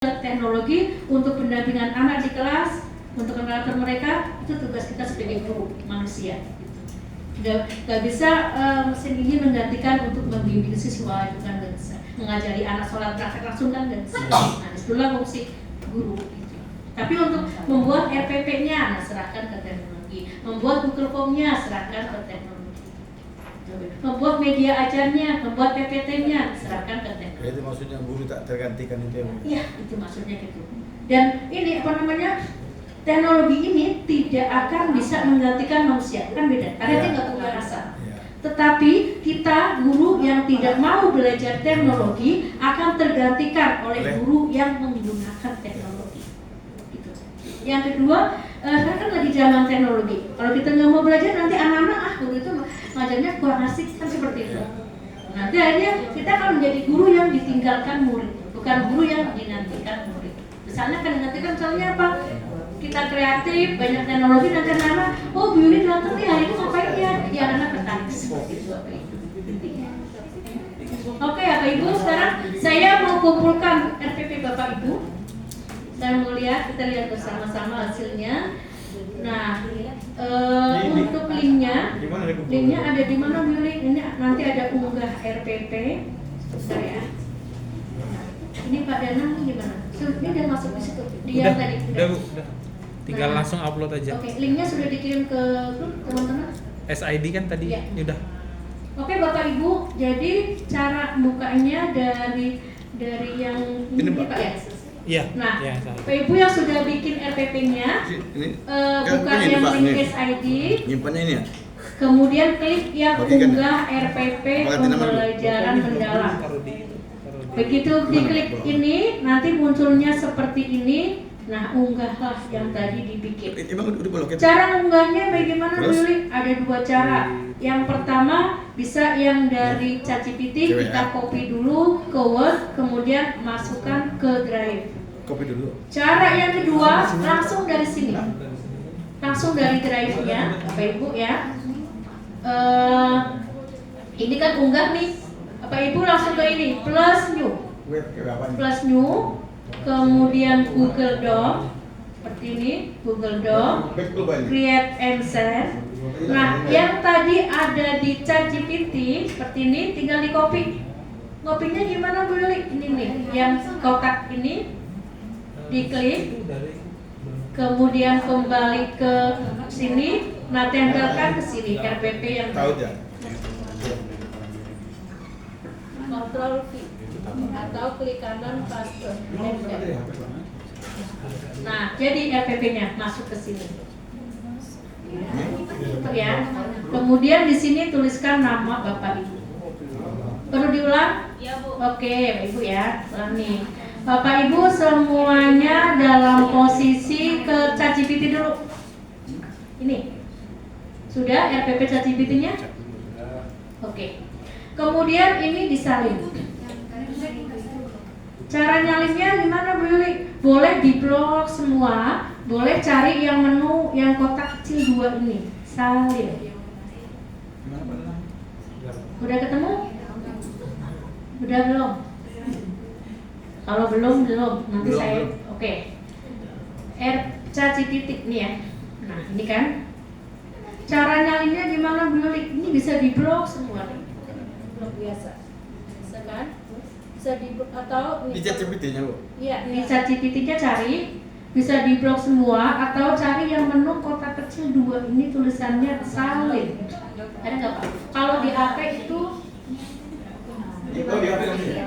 teknologi untuk pendampingan anak di kelas, untuk karakter mereka, itu tugas kita sebagai guru manusia. Gak bisa mesin ini menggantikan untuk membimbing siswa, itu kan gak bisa. Mengajari anak sholat praktek langsung kan gak bisa. Nah, disitulah fungsi guru. Gitu. Tapi untuk membuat RPP-nya, nah, serahkan ke teknologi. Membuat Google Form-nya, serahkan ke teknologi. Membuat media ajarnya, membuat PPT-nya, serahkan ke teknologi. Itu maksudnya guru tak tergantikan itu. Iya, itu maksudnya gitu. Dan ini teknologi ini tidak akan bisa menggantikan manusia, kan beda. Karena dia nggak punya rasa. Tetapi kita guru yang tidak mau belajar teknologi akan tergantikan oleh guru yang menggunakan teknologi. Gitu. Yang kedua, sekarang kan lagi zaman teknologi. Kalau kita nggak mau belajar, nanti anak-anak guru itu ngajarnya kurang asik, kan seperti itu. Nanti akhirnya kita akan menjadi guru yang ditinggalkan murid, bukan guru yang dinantikan murid. Misalnya kan dinantikan, misalnya apa? Kita kreatif, banyak teknologi, nanti anak-anak, oh Bu Yuli datang nih, hari ini ngapain ya? Ya anak bertanya seperti itu. Oke, Bapak Ibu, sekarang saya mau kumpulkan RPP Bapak Ibu. Saya mau lihat, kita lihat bersama-sama hasilnya. Nah, untuk linknya ada di mana Bu Yuli? Ini nanti ada unggah RPP. Sebentar ya. Ini Pak Danang gimana? Ini udah masuk di situ. Dia tadi. Udah. Tinggal langsung upload aja. Oke, linknya sudah dikirim ke grup teman-teman. SID kan tadi, ya. Udah. Oke Bapak Ibu, jadi cara bukanya dari yang ini Pak ya. Iya. Nah, ya, Bapak Ibu yang sudah bikin RPP-nya, buka yang link SID. Nyimpannya ini ya? Kemudian klik yang unggah RPP pembelajaran mendalam. Begitu diklik ini, nanti munculnya seperti ini. Nah, unggahlah yang tadi dibikin. Cara unggahnya bagaimana Bu Yuli? Ada dua cara. Yang pertama bisa yang dari ChatGPT, kita copy dulu ke Word, kemudian masukkan ke Drive. Copy dulu. Cara yang kedua langsung dari sini, langsung dari Drive-nya, Bapak Ibu ya. Ini kan unggah nih, Bapak Ibu langsung ke ini, plus new. Kemudian Google Doc seperti ini, Google Doc, create and share. Nah, yang tadi ada di ChatGPT seperti ini, tinggal di copy. Copy-nya gimana Bu Yuli? Ini nih, yang kotak ini diklik, kemudian kembali ke sini, nah tempelkan ke sini RPP yang tadi. Ctrl V atau klik kanan paste. Nah, jadi RPP-nya masuk ke sini. Ya. Kemudian di sini tuliskan nama Bapak Ibu. Perlu diulang? Ya, Bu. Oke, Ibu ya. Ulang nih. Bapak Ibu semuanya dalam posisi ke ChatGPT dulu. Ini. Sudah RPP ChatGPT-nya? Oke. Kemudian ini disalin. Cara nyalinnya gimana Bu Yuli? Boleh di blok semua, boleh cari yang menu yang kotak kecil 2 ini, salin. Udah ketemu? Udah belum? Kalau belum, nanti saya oke. ChatGPT nih ya. Nah, ini kan. Cara nyalinnya gimana Bu Yuli? Ini bisa di blok semua nih. Blok biasa. Bisa kan? Bisa di atau di ChatGPT-nya Bu? Iya, di ChatGPT-nya cari, bisa di blok semua atau cari yang menu kotak kecil 2 ini tulisannya salin. Ada nggak Pak? Kalau di HP itu di HP bisa.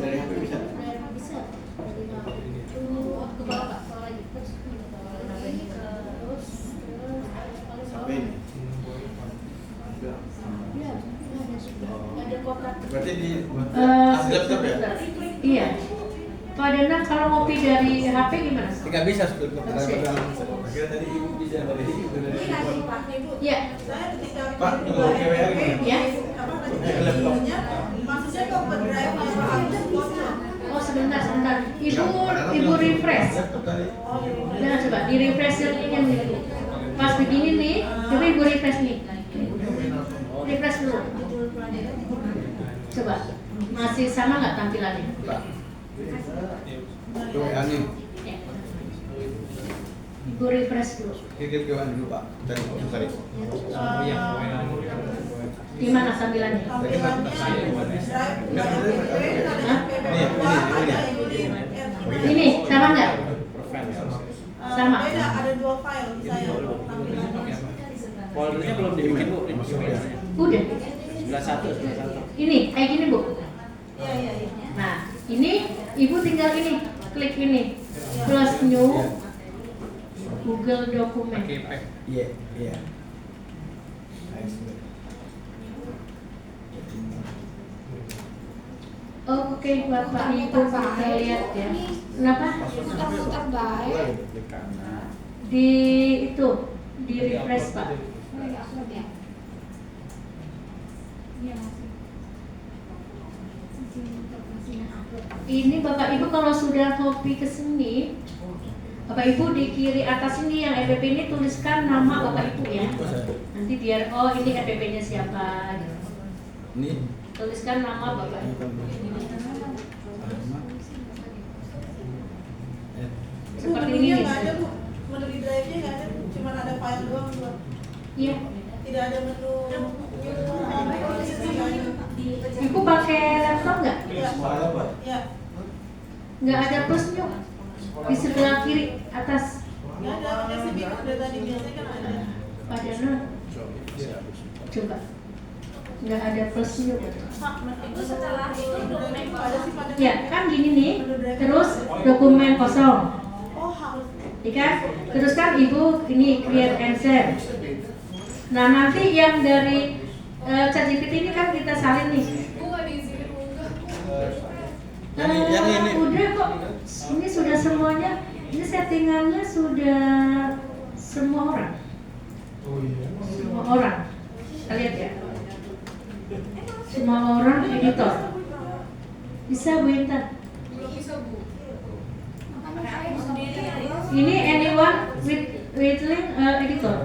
Dari HP bisa. Bisa. Ke bawah Pak, lagi terus Sampai ini. Ada kotak. Berarti di laptop ya? Iya. Pak Danang kalau ngopi dari HP gimana? Tidak bisa akhirnya tadi Ibu bisa dari Ibu. Iya. Pak, kalau KWA gimana? Ya. Laptop. Maksudnya kok pendrive Oh sebentar. Ibu refresh. Nah coba di refresh yang ini. Pas begini nih, coba Ibu refresh nih. Refresh dulu. Coba. Masih sama nggak tampilannya? Pak. Itu WA nih. Ya. Ibu refresh dulu. Kirim ke WA dulu Pak. Tadi tadi. Di mana tampilannya? Ini sama nggak? Sama. Beda, ada 2 file saya tampilannya. Foldernya belum dibikin Bu. Udah. 91. Ini kayak gini Bu. Iya. Nah, ini ibu tinggal ini, klik ini, plus new Google dokumen. pakai pack. Iya, iya. Oke, Bapak Ibu kita lihat ya. Kenapa? Muter-muter baik. Di itu, di refresh Pak. Ini Bapak Ibu kalau sudah copy ke sini, Bapak Ibu di kiri atas ini yang EPP ini tuliskan nama Bapak Ibu ya. Nanti biar oh ini EPP-nya siapa gitu. Ini Tuliskan nama Bapak Ibu. Seperti ini. Menunya nggak ada Bu. Menu di drive-nya nggak ada, cuma ada file doang Bu. Iya. Tidak ada menu. Ibu pakai laptop nggak? Ya. Nggak ada plusnya. Di sebelah kiri atas. Nggak ada, pakai CV kan dari tadi biasanya kan ada. Padahal coba. Nggak ada plusnya. Itu setelah itu dokumen ada sih pada. Ya kan gini nih. Terus dokumen kosong. Oh harus. Ya kan? Terus kan ibu ini create and save. Nah nanti yang dari ChatGPT ini kan kita salin nih. yang ini. Udah kok. Ini sudah semuanya. Ini settingannya sudah semua orang. Semua orang. Kita lihat ya. Semua orang editor. Bisa Bu Intan. Ini anyone with link editor.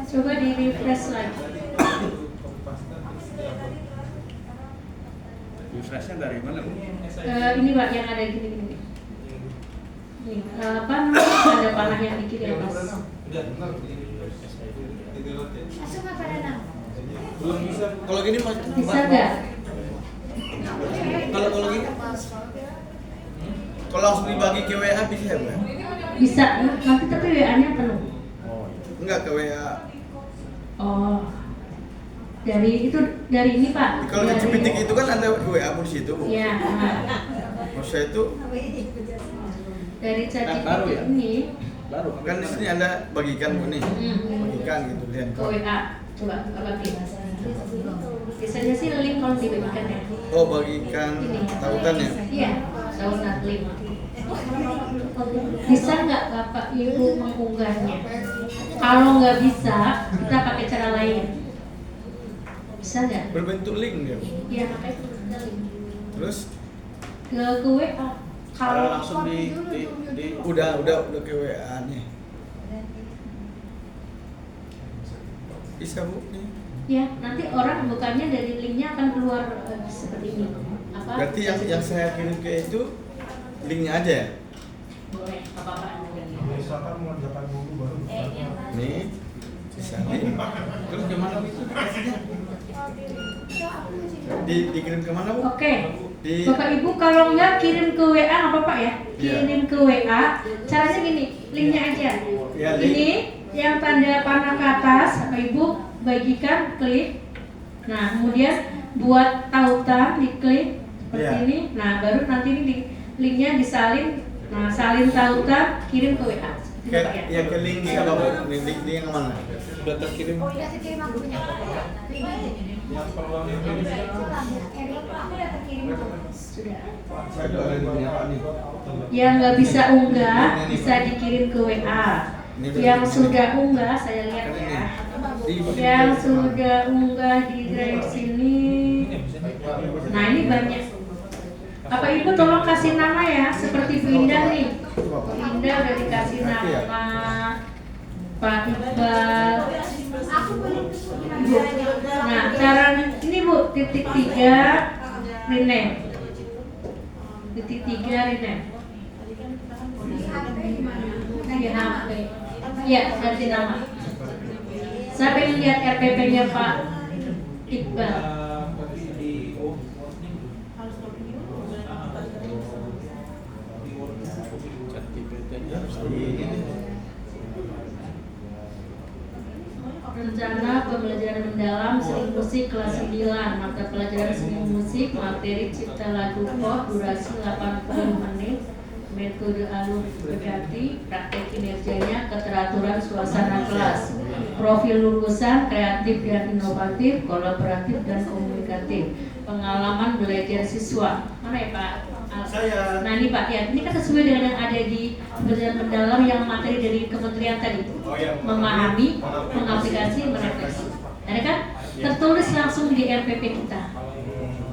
Coba di refresh lagi. Refreshnya dari mana Bu? Ini Pak yang ada gini-gini. Nih, apa namanya? Ada panah yang di kiri atas. Langsung apa ada belum bisa. Kalau gini Mas. Bisa nggak? Kalau gini. Kalau langsung dibagi ke WA bisa ya, Bu? Bisa. Nanti tapi WA-nya penuh. Enggak ke WA. Oh. Dari ini Pak. Kalau di Dari- Cipitik itu kan ada WA Bu di situ, Bu. Iya. Maksud saya itu Dari ChatGPT Baru ya? ini Baru. kan di sini ada bagikan Bu nih. hmm, Bagikan gitu lihat. ke WA. Coba Bapak klik. Biasanya sih link kalau dibagikan ya. Oh, bagikan tautan ya. Iya. Tautan link. Bisa nggak Bapak Ibu mengunggahnya? Kalau nggak bisa, kita pakai cara lain. Bisa nggak? Berbentuk link dia. Bu. Iya, pakai link. Terus Ke WA. Kalau langsung di udah ke WA nih. Bisa Bu nih. Ya, nanti orang bukannya dari linknya akan keluar seperti ini. Apa? Berarti yang saya kirim ke itu linknya aja ya? Boleh, apa-apa. Misalkan mengerjakan dulu baru. Nih. Bisa nih. Terus gimana Bu itu kasihnya? Dikirim ke mana Bu? Oke. Di Bapak Ibu kalau nggak kirim ke WA nggak apa-apa ya. Iya. Kirim ke WA. Caranya gini, linknya aja. Ya, link. Ini yang tanda panah ke atas, Bapak Ibu bagikan, klik. Nah, kemudian buat tautan, diklik seperti Iya. ini. Nah, baru nanti ini linknya disalin. Nah, salin tautan, kirim ke WA. ke, Bapak ya. ya ke link siapa Bu? Link yang mana? Sudah terkirim. Oh udah terkirim aku punya. Yang peluang yang ini Aku udah terkirim tuh. Sudah. Saya juga ada punya Pak nih. Yang nggak bisa unggah bisa dikirim ke WA. Yang sudah unggah saya lihat ya. Yang sudah unggah di drive sini. Nah ini banyak. Bapak Ibu tolong kasih nama ya, seperti Bu Indah nih. Bu Indah udah dikasih nama. Pak Iqbal. Aku belum Ibu. Nah, cara ini Bu, titik 3 rename. Titik 3 rename. Ganti nama. Iya, ganti nama. Saya pengen lihat RPP-nya Pak Iqbal. Rencana pembelajaran mendalam seni musik kelas 9, mata pelajaran seni musik, materi cipta lagu pop, durasi 80 menit, metode alur berganti, praktek kinerjanya, keteraturan suasana kelas, profil lulusan kreatif dan inovatif, kolaboratif dan komunikatif, pengalaman belajar siswa. Mana ya Pak? Saya. Nah ini Pak, ya ini kan sesuai dengan yang ada di pembelajaran mendalam yang materi dari kementerian tadi. Oh, iya. Memahami, mengaplikasi, merefleksi. Ada kan? Tertulis langsung di RPP kita.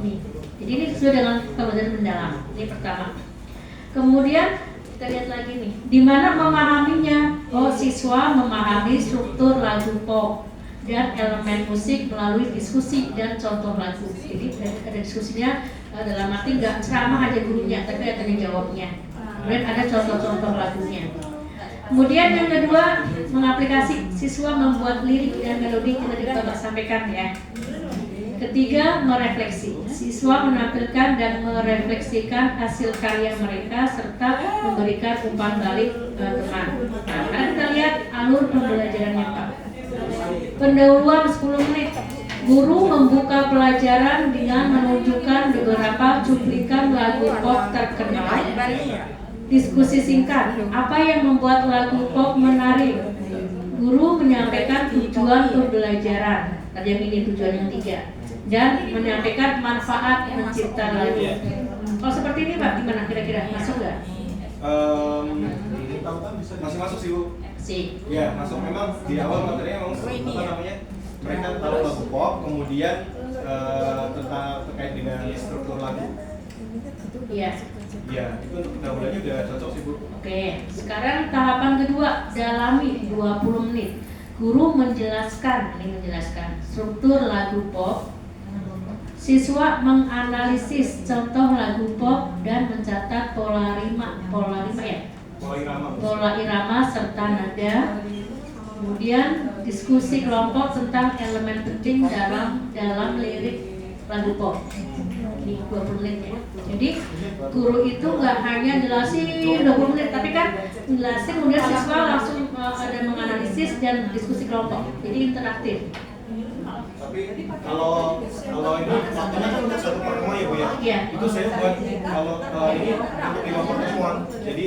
Nih. Jadi ini sesuai dengan pembelajaran mendalam. Ini pertama. Kemudian kita lihat lagi nih, di mana memahaminya? Oh, siswa memahami struktur lagu pop dan elemen musik melalui diskusi dan contoh lagu. Jadi ada diskusinya dalam arti nggak ceramah aja gurunya, tapi ada tanya jawabnya. Kemudian ada contoh-contoh lagunya. Kemudian yang kedua, mengaplikasi, siswa membuat lirik dan melodi kita coba sampaikan ya. Ketiga, merefleksi. Siswa menampilkan dan merefleksikan hasil karya mereka serta memberikan umpan balik ke teman. Nah, kita lihat alur pembelajarannya Pak. Pendahuluan 10 menit. Guru membuka pelajaran dengan menunjukkan beberapa cuplikan lagu pop terkenal. Diskusi singkat, apa yang membuat lagu pop menarik? Guru menyampaikan tujuan pembelajaran. Tadi yang ini tujuan yang 3. Dan menyampaikan manfaat mencipta lagu. Kalau seperti ini Pak, gimana kira-kira? Masuk nggak? Masih masuk sih Bu. Sih. Ya, masuk. Memang di awal materinya memang apa namanya, mereka tahu lagu pop, kemudian tentang terkait dengan struktur lagu. Iya. Ya, itu untuk pendahuluannya udah cocok sih Bu. Oke, sekarang tahapan kedua, dalami 20 menit. Guru menjelaskan struktur lagu pop. Siswa menganalisis contoh lagu pop dan mencatat pola irama serta nada. Kemudian diskusi kelompok tentang elemen penting dalam lirik lagu pop. Ini 20 menit ya. Jadi guru itu nggak hanya jelasin 20 menit, tapi kan jelasin kemudian siswa langsung ada menganalisis dan diskusi kelompok. Jadi interaktif. Tapi kalau ini waktunya kan untuk satu pertemuan ya Bu ya. Iya. Itu saya buat kalau ini untuk 5 pertemuan. Jadi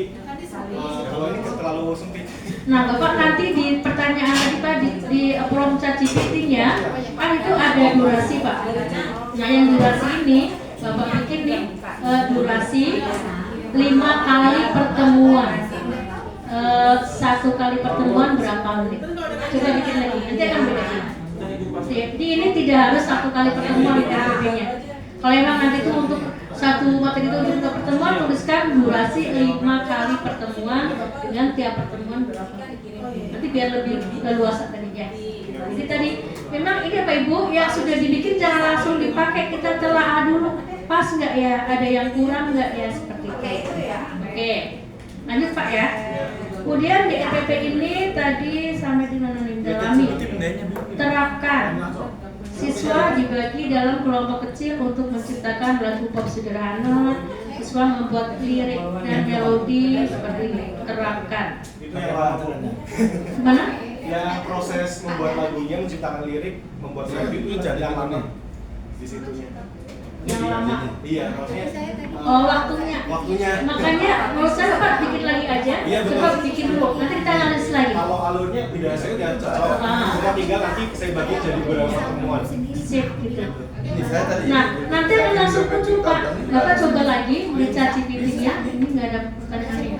kalau ini terlalu sempit. Nah, Bapak nanti di pertanyaan tadi Pak di prompt ChatGPT-nya kan itu ada durasi Pak. Nah, yang durasi ini Bapak bikin nih durasi 5 kali pertemuan. 1 kali pertemuan berapa menit? Coba bikin lagi, nanti akan bedain. Jadi ini tidak harus 1 kali pertemuan di RPP-nya. Kalau memang nanti itu untuk satu materi itu untuk pertemuan, tuliskan durasi 5 kali pertemuan dengan tiap pertemuan berapa menit. Nanti biar lebih leluasa tadinya. Jadi tadi memang ini Pak Ibu yang sudah dibikin jangan langsung dipakai, kita telah dulu pas nggak ya, ada yang kurang nggak ya seperti itu. Oke, lanjut Pak ya. Kemudian di RPP ini tadi sampai di mana nih? Dalami. Terapkan. Siswa dibagi dalam kelompok kecil untuk menciptakan lagu pop sederhana. Siswa membuat lirik dan melodi seperti ini. Terapkan. Itu yang lama. Mana? Ya, proses membuat lagunya, menciptakan lirik, membuat lagu itu jadi yang lama di situnya. Yang lama. Iya, maksudnya Oh, waktunya. Makanya mau saya Pak bikin lagi aja. Iya, betul. Coba bikin dulu. Nanti kita analisis lagi. kalau alurnya udah saya udah cocok. Cuma tinggal nanti saya bagi jadi beberapa pertemuan. Sip gitu. Saya tadi. Nah, nanti langsung muncul Pak. Bapak coba lagi di ChatGPT-nya. Ini nggak ada pertanyaannya.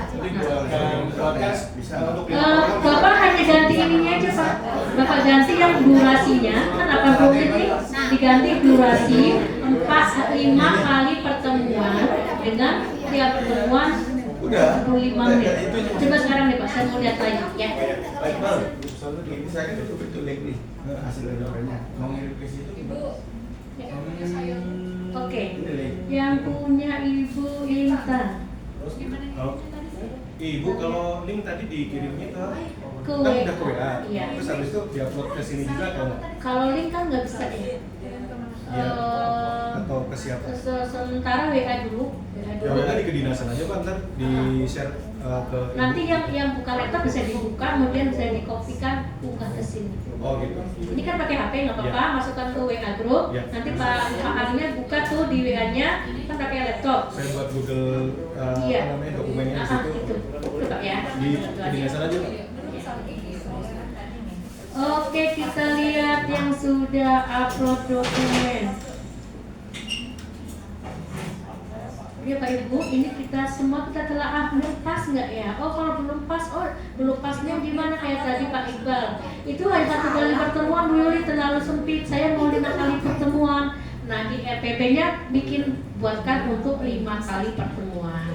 Podcast bisa untuk Bapak hanya ganti ininya aja Pak. Bapak ganti yang durasinya kan 80 menit nih, diganti durasi 5 kali pertemuan dengan tiap pertemuan Udah. 45 menit. Itu aja. Coba sekarang nih Pak, saya mau lihat lagi ya. Baik, Bang. Ini saya kan itu link nih hasil doanya. Mau ngirim ke situ. Oke. Ini link. Yang punya Ibu Intan. Oh. Ibu kalau link tadi dikirimnya ke Ke kan WA. udah ke WA. Iya. Terus habis itu diupload ke sini juga atau enggak? Kalau link kan nggak bisa ya. Iya. Atau ke siapa? Sementara WA dulu. Ya WA di kedinasan aja Pak, ntar di share ke Nanti Ibu. yang buka laptop bisa dibuka, kemudian bisa dikopikan unggah ke sini. Oh gitu. Ini kan pakai HP nggak apa-apa, Ya. masukkan ke WA group. Ya. Nanti Pak Alnya buka tuh di WA-nya, kan pakai laptop. Saya buat Google Iya. apa namanya dokumennya di situ. Itu Pak ya. Di Itu aja. kedinasan aja Pak. Oke, kita lihat yang sudah upload dokumen. Ya Pak Ibu, ini kita semua kita telah belum pas nggak ya? Oh kalau belum pas, belum pasnya gimana kayak tadi Pak Iqbal? Itu hanya 1 kali pertemuan Bu Yuli, terlalu sempit. Saya mau 5 kali pertemuan. Nah di RPP-nya bikin buatkan untuk 5 kali pertemuan.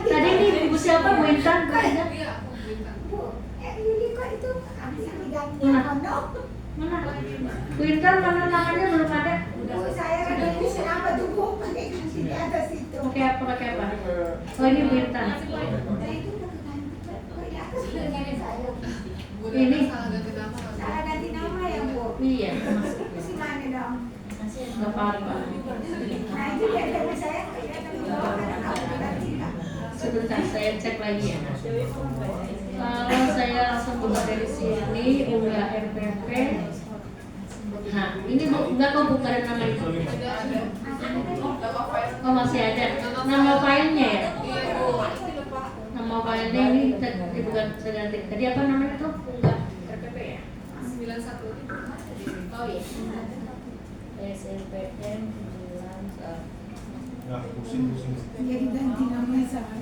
Tadi ini Ibu siapa Bu Intan? Bu Intan? Yuli kok itu bisa diganti Mana? Bu Intan mana namanya belum ada? saya kan ini kenapa tuh Bu pakai di atas itu. Pakai apa? Oh ini Bu Intan. Nah itu udah keganti di atas sudah ganti saya. Ini Salah ganti nama ya Bu. iya. Terus gimana dong? Nggak apa-apa. Nah itu dia dari saya kelihatan di bawah karena nggak ganti Kak. Sebentar saya cek lagi ya. Kalau saya langsung buka dari sini unggah RPP. Nah ini nggak kok buka ada nama itu. Oh masih ada. Nama filenya ya. Nama filenya ini bukan saya ganti. Tadi apa namanya tuh? Unggah RPP ya. 91. Oh iya. SNPN 91. Nah, pusing. Jadi ganti nama saya.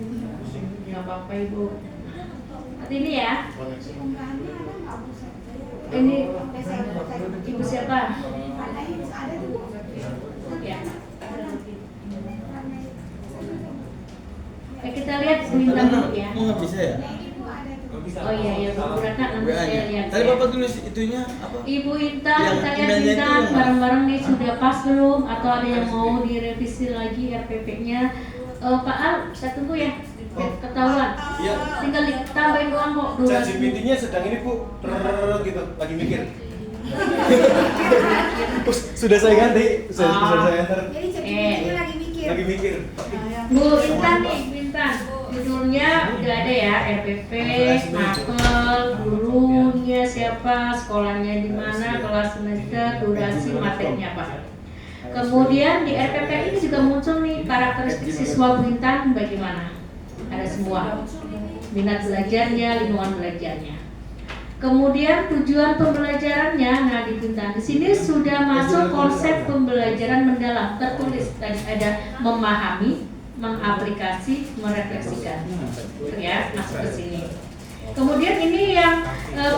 Nggak apa-apa Ibu. Nanti ini ya. Unggahannya ada nggak Bu? Ini Udah saya buka. Ibu siapa? Ada yang ada tuh Bu. Ya. Kita lihat Bu Intan dulu ya. Mau nggak bisa ya? Nah ini Bu ada tuh. Oh iya ya Bu Ratna nanti saya lihat. Tadi ya. Bapak tulis itunya apa? Ibu Intan, Yang kita lihat emailnya itu Intan yang- bareng-bareng nih sudah pas belum? Atau ada yang mau direvisi lagi RPP-nya? Pak Al, saya tunggu ya. Ketahuan. Iya. Tinggal ditambahin doang kok. Chat GPT-nya sedang ini Bu, gitu, lagi mikir. Sudah saya ganti, sudah saya enter. Jadi ceritanya lagi mikir. Lagi mikir. Bu Intan nih, Bu Intan. Judulnya udah ada ya, RPP, mapel, gurunya siapa, sekolahnya di mana, kelas semester, durasi, materinya apa. Kemudian di RPP ini juga muncul nih karakteristik siswa Bu Intan bagaimana? Ada semua. Minat belajarnya, lingkungan belajarnya. Kemudian tujuan pembelajarannya, nah di Bu Intan di sini sudah masuk konsep pembelajaran mendalam, tertulis tadi ada memahami, mengaplikasi, merefleksikan. Ya, masuk ke sini. Kemudian ini yang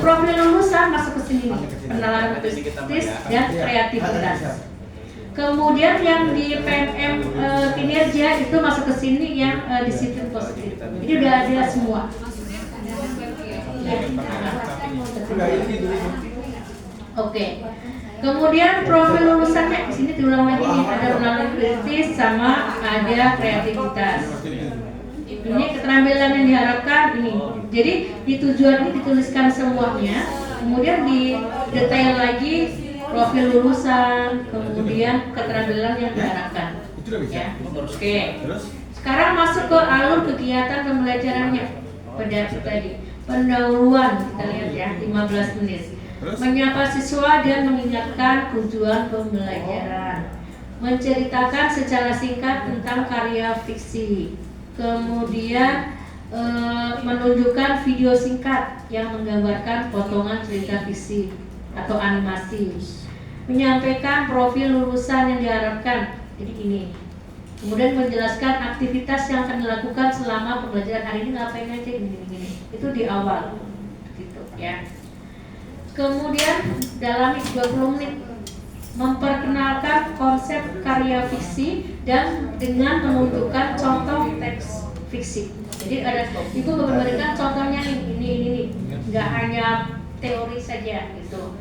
profil lulusan masuk ke sini, pengenalan kritis dan kreativitas. Kemudian yang di PNM kinerja itu masuk ke sini yang disiplin positif. Jadi udah ada semua. Ya. Oke. Kemudian profil lulusannya di sini diulang lagi nih, ada pengenalan kritis sama ada kreativitas. Ini keterampilan yang diharapkan ini. Jadi di tujuan ini dituliskan semuanya, kemudian di detail lagi profil lulusan, kemudian keterampilan yang diharapkan. Itu udah bisa. Ya. Oke. Terus? Sekarang masuk ke alur kegiatan pembelajarannya. Pada tadi pendahuluan kita lihat ya 15 menit. Terus? Menyapa siswa dan mengingatkan tujuan pembelajaran. Menceritakan secara singkat tentang karya fiksi. Kemudian menunjukkan video singkat yang menggambarkan potongan cerita fiksi atau animasi. Menyampaikan profil lulusan yang diharapkan. Jadi ini. Kemudian menjelaskan aktivitas yang akan dilakukan selama pembelajaran hari ini, ngapain aja gini. Itu di awal. Gitu ya. Kemudian dalami 20 menit. memperkenalkan konsep karya fiksi dan dengan menunjukkan contoh teks fiksi. Jadi ada Ibu memberikan contohnya nih, ini, nggak hanya teori saja gitu.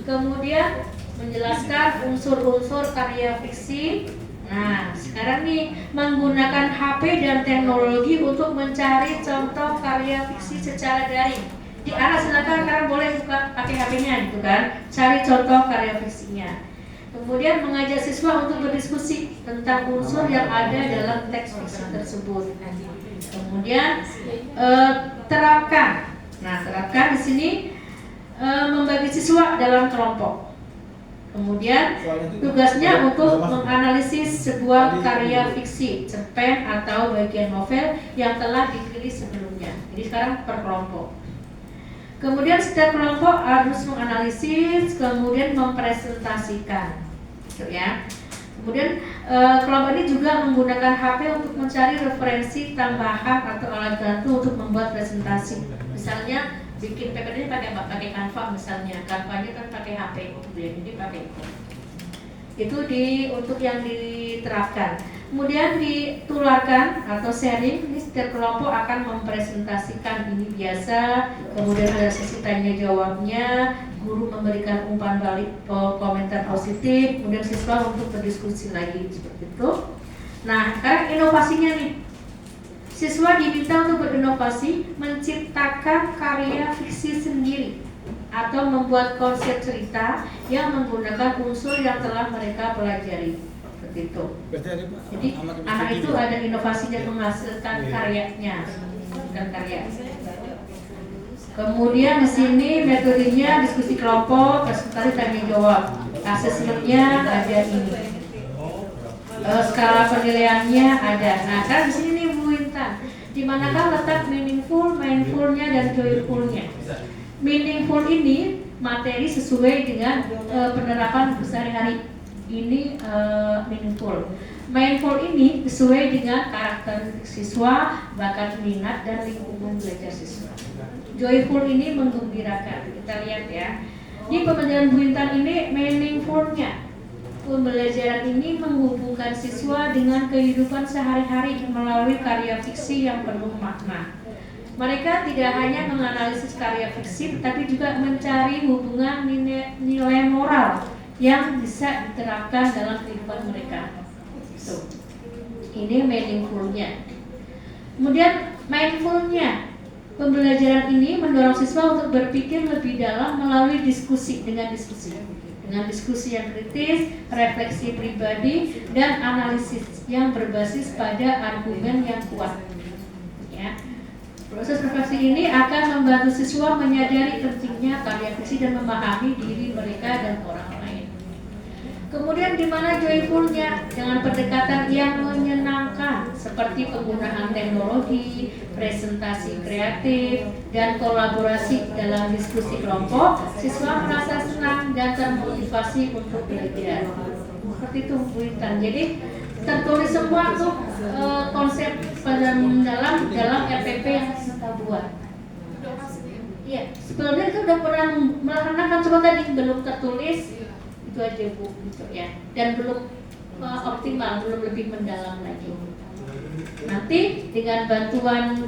Kemudian menjelaskan unsur-unsur karya fiksi. Nah, sekarang nih menggunakan HP dan teknologi untuk mencari contoh karya fiksi secara daring. Di arah silakan kalian boleh buka pakai HP-nya gitu kan, cari contoh karya fiksinya. Kemudian mengajak siswa untuk berdiskusi tentang unsur yang ada dalam teks fiksi tersebut. Kemudian terapkan. Nah, terapkan di sini membagi siswa dalam kelompok. Kemudian tugasnya untuk menganalisis sebuah karya fiksi, cerpen atau bagian novel yang telah ditulis sebelumnya. Jadi sekarang per kelompok. Kemudian setiap kelompok harus menganalisis, kemudian mempresentasikan, gitu ya. Kemudian kelompok ini juga menggunakan HP untuk mencari referensi tambahan atau alat bantu untuk membuat presentasi. Misalnya bikin PPT pakai Canva misalnya, Canva-nya kan pakai HP, jadi pakai itu untuk yang diterapkan. Kemudian ditularkan atau sharing, ini setiap kelompok akan mempresentasikan ini biasa. Kemudian ada sesi tanya jawabnya, guru memberikan umpan balik komentar positif, kemudian siswa untuk berdiskusi lagi seperti itu. Nah, sekarang inovasinya nih. Siswa diminta untuk berinovasi, menciptakan karya fiksi sendiri atau membuat konsep cerita yang menggunakan unsur yang telah mereka pelajari. Seperti itu. Jadi anak itu ada inovasi dan menghasilkan karyanya, dan karya. Kemudian di sini metodenya diskusi kelompok, presentasi tanya jawab. Asesmennya ada ini. Skala penilaiannya ada. Nah, kan di sini nih Bu Intan, di manakah letak meaningful, mindfulnya dan joyfulnya. Meaningful ini materi sesuai dengan penerapan sehari-hari. Ini meaningful. Mindful ini sesuai dengan karakter siswa, bakat minat dan lingkungan belajar siswa. Joyful ini menggembirakan. Kita lihat ya. Di pembelajaran Bu Intan ini meaningfulnya. Pembelajaran ini menghubungkan siswa dengan kehidupan sehari-hari melalui karya fiksi yang penuh makna. Mereka tidak hanya menganalisis karya fiksi, tetapi juga mencari hubungan nilai moral yang bisa diterapkan dalam kehidupan mereka. Tuh. Ini meaningful-nya. Kemudian mindful-nya. Pembelajaran ini mendorong siswa untuk berpikir lebih dalam melalui diskusi dengan diskusi yang kritis, refleksi pribadi, dan analisis yang berbasis pada argumen yang kuat. Ya. Proses refleksi ini akan membantu siswa menyadari pentingnya karya fiksi dan memahami diri mereka dan orang lain. Kemudian di mana joyfulnya? Dengan pendekatan yang menyenangkan seperti penggunaan teknologi, presentasi kreatif, dan kolaborasi dalam diskusi kelompok, siswa merasa senang dan termotivasi untuk belajar. Seperti itu Bu Intan. Jadi tertulis semua tuh konsep dalam RPP yang kita buat. Iya, sebelumnya itu udah pernah melaksanakan, cuma tadi belum tertulis. Itu aja Bu, gitu ya. Dan belum optimal, belum lebih mendalam lagi. Nanti dengan bantuan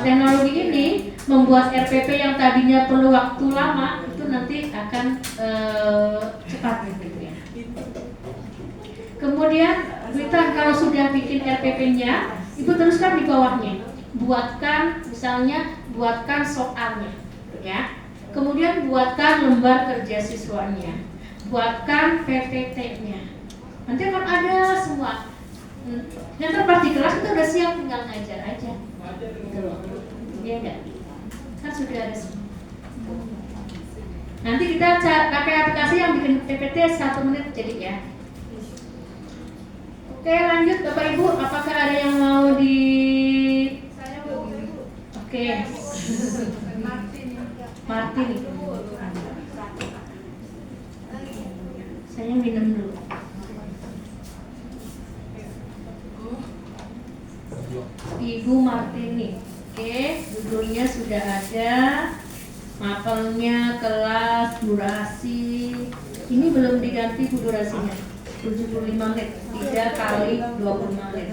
teknologi ini membuat RPP yang tadinya perlu waktu lama itu nanti akan cepat gitu ya. Kemudian kita kalau sudah bikin RPP-nya, Ibu teruskan di bawahnya. Buatkan soalnya, ya. Kemudian buatkan lembar kerja siswanya. Buatkan PPT-nya. Nanti akan ada semua. Yang terpas di kelas itu udah siap, tinggal ngajar aja. Gitu loh. Iya enggak? Kan sudah ada semua. Nanti kita pakai aplikasi yang bikin PPT 1 menit jadi ya. Oke, lanjut Bapak Ibu, apakah ada yang mau di Saya mau Ibu. Oke. Martin. Saya minum dulu. Ibu Martini. Oke, judulnya sudah ada, mapelnya, kelas, durasi, Ini belum diganti Bu durasinya, 75 menit, 3 kali 25 menit.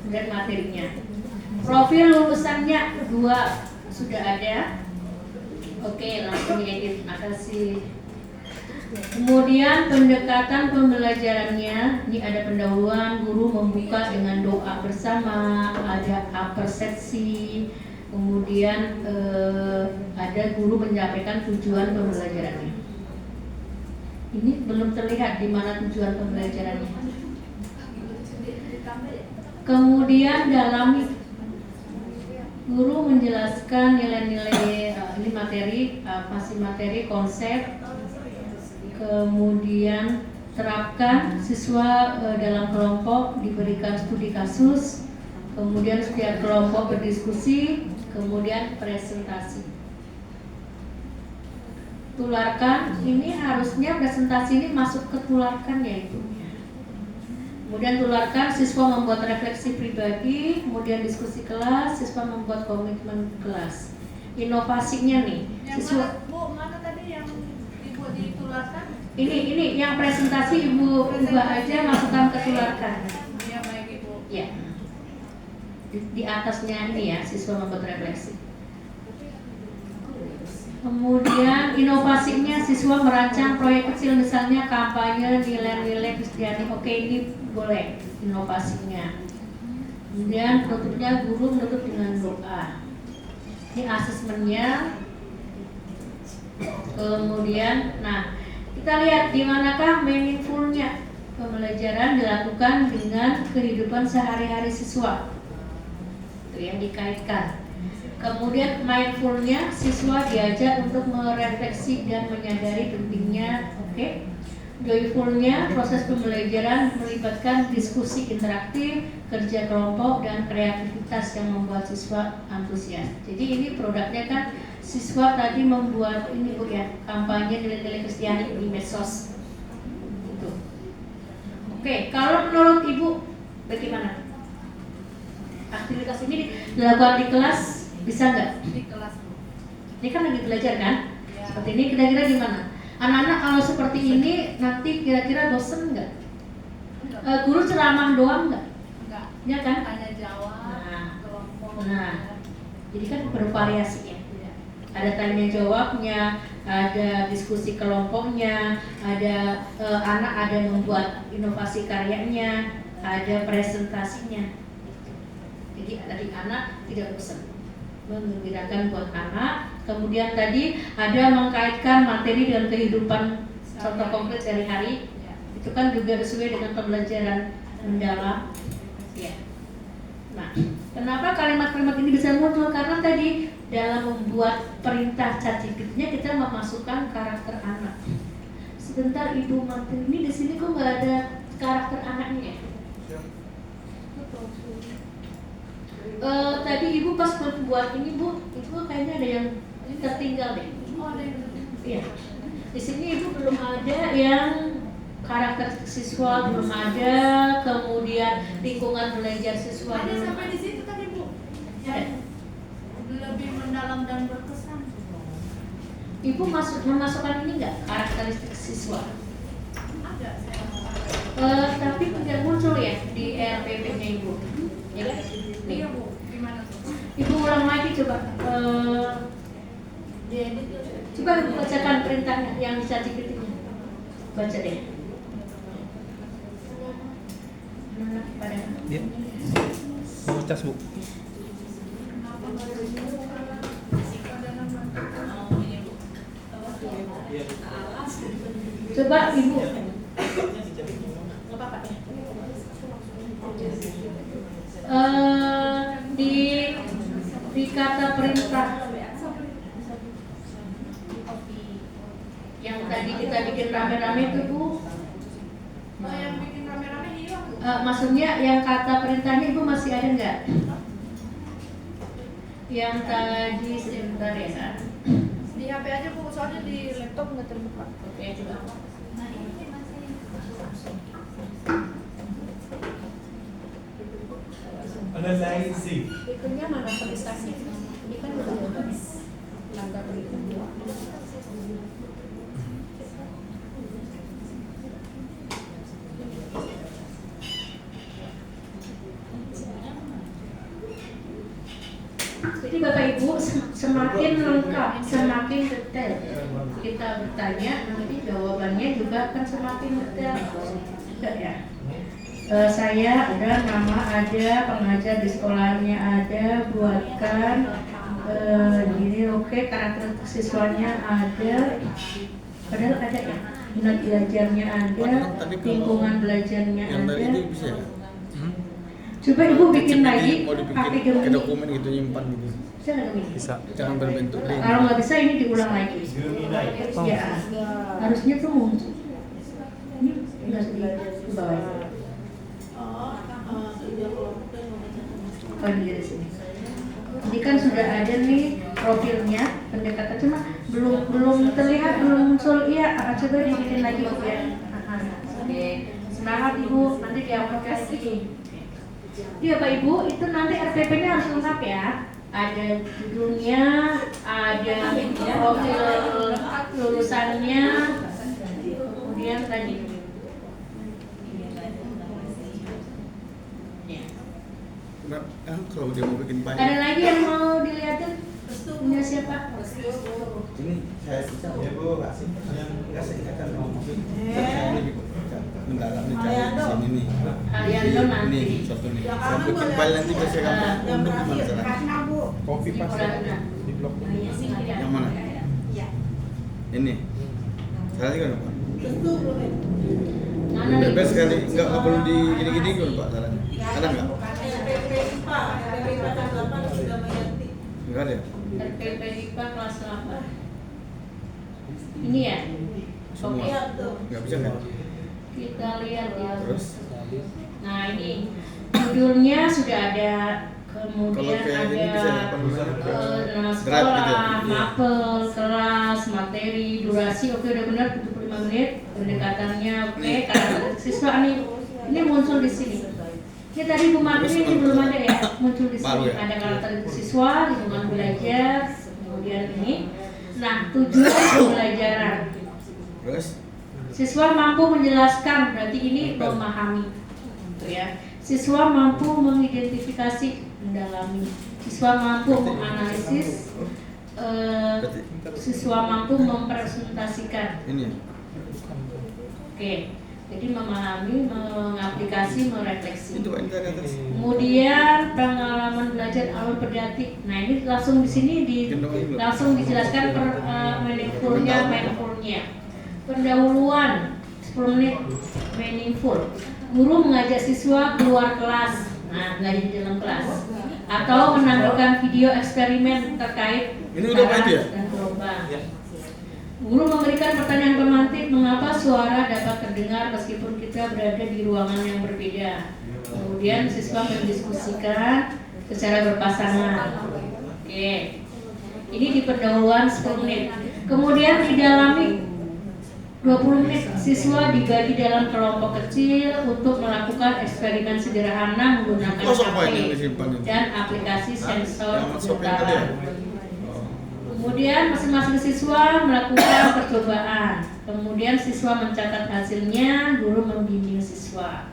Kemudian materinya. Profil lulusannya 2 sudah ada. Oke, langsung diedit. Makasih. Kemudian pendekatan pembelajarannya, ini ada pendahuluan, guru membuka dengan doa bersama, ada persepsi, kemudian ada guru menyampaikan tujuan pembelajarannya. Ini belum terlihat di mana tujuan pembelajarannya. Kemudian dalami, guru menjelaskan nilai-nilai ini materi, masih materi konsep. Kemudian terapkan siswa dalam kelompok, diberikan studi kasus, kemudian setiap kelompok berdiskusi, kemudian presentasi. Tularkan, ini harusnya presentasi ini masuk ke tularkan ya Ibu. Kemudian tularkan, siswa membuat refleksi pribadi, kemudian diskusi kelas, siswa membuat komitmen kelas. Inovasinya nih, siswa. Bu, mana tadi yang dibuat ditularkan? Ini yang presentasi Ibu ubah aja, masukkan ke tularkan. Ya baik Ibu. Ya. Di atasnya ini ya, siswa membuat refleksi. Kemudian inovasinya, siswa merancang proyek kecil misalnya kampanye nilai-nilai Kristiani. Oke, ini boleh inovasinya. Kemudian penutupnya, guru menutup dengan doa. Ini asesmennya. Kemudian, nah kita lihat di manakah meaningfulnya. Pembelajaran dilakukan dengan kehidupan sehari-hari siswa. Itu yang dikaitkan. Kemudian mindfulnya, siswa diajak untuk merefleksi dan menyadari pentingnya. Oke. Joyfulnya, proses pembelajaran melibatkan diskusi interaktif, kerja kelompok, dan kreativitas yang membuat siswa antusias. Jadi ini produknya kan siswa tadi membuat ini Bu ya, kampanye nilai-nilai Kristiani di medsos. Gitu. Oke, kalau menurut Ibu bagaimana? Aktivitas ini dilakukan di kelas bisa nggak? Di kelas Bu. Ini kan lagi belajar kan? Ya. Seperti ini kira-kira gimana? Anak-anak kalau seperti ini nanti kira-kira bosen nggak? Guru ceramah doang nggak? Enggak. Ya kan? Tanya jawab, Nah. kelompok. Nah. Jadi kan bervariasi ya. Iya. Ada tanya jawabnya, ada diskusi kelompoknya, ada anak ada membuat inovasi karyanya, ada presentasinya. Jadi dari anak tidak bosan, menggembirakan buat anak. Kemudian tadi ada mengkaitkan materi dengan kehidupan contoh konkret sehari-hari. Ya. Itu kan juga sesuai dengan pembelajaran mendalam. Ya. Nah, kenapa kalimat-kalimat ini bisa muncul? Karena tadi dalam membuat perintah ChatGPT-nya kita memasukkan karakter anak. Sebentar Ibu Martin, ini di sini kok nggak ada karakter anaknya? Tadi Ibu pas membuat ini Bu, itu kayaknya ada yang tertinggal deh. Oh, ada yang Iya. Di sini Ibu belum ada yang karakter siswa, belum ada, kemudian lingkungan belajar siswa ada belum sampai di situ tadi Bu. Yang lebih mendalam dan berkesan. Ibu memasukkan ini nggak karakteristik siswa? Ada saya. Tapi tidak muncul ya di RPP-nya Ibu. Ya kan? Nih. Iya Bu, gimana tuh? Ibu ulang lagi coba. Diedit tuh. Coba Ibu bacakan perintahnya yang bisa diketiknya. Baca deh. Mana pada? Dia mau cas Bu. Kenapa nggak ada di situ? Ada nama. Oh ini Bu. Coba Ibu. Nggak apa-apa ya. Di kata perintah yang tadi kita bikin rame-rame itu Bu. Oh yang bikin rame-rame hilang Bu. Maksudnya yang kata perintahnya Ibu masih ada nggak? Yang tadi sebentar ya. Di HP aja Bu, soalnya di laptop nggak terbuka. Oke, coba. Nah ini masih. Ada lain sih. Berikutnya mana prestasi? Ini kan udah langkah berikutnya. Ibu semakin lengkap, semakin detail kita bertanya, nanti jawabannya juga akan semakin detail. Tidak ya? Saya udah nama ada, pengajar di sekolahnya ada, buatkan ini oke, karakter siswanya ada, padahal ada ya, minat belajarnya ada, lingkungan belajarnya Yang dari ada. ini bisa ya? Coba Ibu bikin CPT lagi mau dibikin pakai ke Gemini. dokumen gitu, nyimpan gitu. Bisa nggak Gemini? Bisa. Jangan berbentuk link. Kalau nggak bisa ini diulang lagi. Ya, harusnya tuh muncul. Ini nggak sedih ke bawah. Oh, di sini. Ini kan sudah ada nih profilnya, pendekatan cuma belum terlihat, belum muncul. Iya, coba dibikin lagi Bu ya. Oke, semangat Ibu, nanti diupload lagi. Iya Pak Ibu, itu nanti RPP-nya harus lengkap ya. Ada judulnya, ada profil lulusannya, kemudian tadi. Nah, kalau dia mau bikin banyak. Ada lagi yang mau dilihatin? Punya siapa? Ini saya bisa ya Bu, kasih. Kasih akan mau bikin. Saya ini mendalam nih cari di sini nih. Ariando nanti. Ini satu nih. Saya bikin file nanti kasih kamu. Yang Gimana berakhir, caranya? karena Bu. Kopi pas Kurangnya. di blok. Yang mana? Ya. Ini. Caranya kan Pak? Mana nih? Bebas sekali, nggak perlu di gini-gini kan Pak caranya. Ada nggak? Nggak ada ya? RPP IPA kelas 8. Ini ya? Semua? Oke. Nggak bisa kan? Kita lihat ya. Terus? Nah ini judulnya sudah ada, kemudian Kalau kayak ada ini bisa ya, apa namanya? nama Draft sekolah, gitu ya? mapel, kelas, materi, durasi, oke udah benar 75 menit, pendekatannya oke, karakter siswa nih, ini muncul di sini. Ini tadi Bu Marti ini belum ada ya, muncul di Baru sini. ya? Ada karakter siswa, lingkungan belajar, kemudian ini. Nah tujuan pembelajaran. Terus? Siswa mampu menjelaskan, berarti ini memahami, gitu ya. Siswa mampu mengidentifikasi, mendalami. Siswa mampu menganalisis, siswa mampu mempresentasikan. Ini ya? Oke, jadi memahami, mengaplikasi, merefleksi. Itu Pak, ini tadi atas. Kemudian pengalaman belajar awal berdati. Nah ini langsung di sini langsung dijelaskan mindfulnya. Pendahuluan 10 menit meaningful. Guru mengajak siswa keluar kelas, nah belajar di dalam kelas, atau menampilkan video eksperimen terkait Ini udah Pak itu ya? dan gelombang. Guru memberikan pertanyaan pemantik, mengapa suara dapat terdengar meskipun kita berada di ruangan yang berbeda. Kemudian siswa mendiskusikan secara berpasangan. Oke, ini di pendahuluan 10 menit. Kemudian didalami 20 menit, siswa dibagi dalam kelompok kecil untuk melakukan eksperimen sederhana menggunakan Apa ini yang HP disimpan ini? dan aplikasi sensor Yang shopping tadi ya? getaran. Kemudian masing-masing siswa melakukan percobaan. Kemudian siswa mencatat hasilnya, guru membimbing siswa.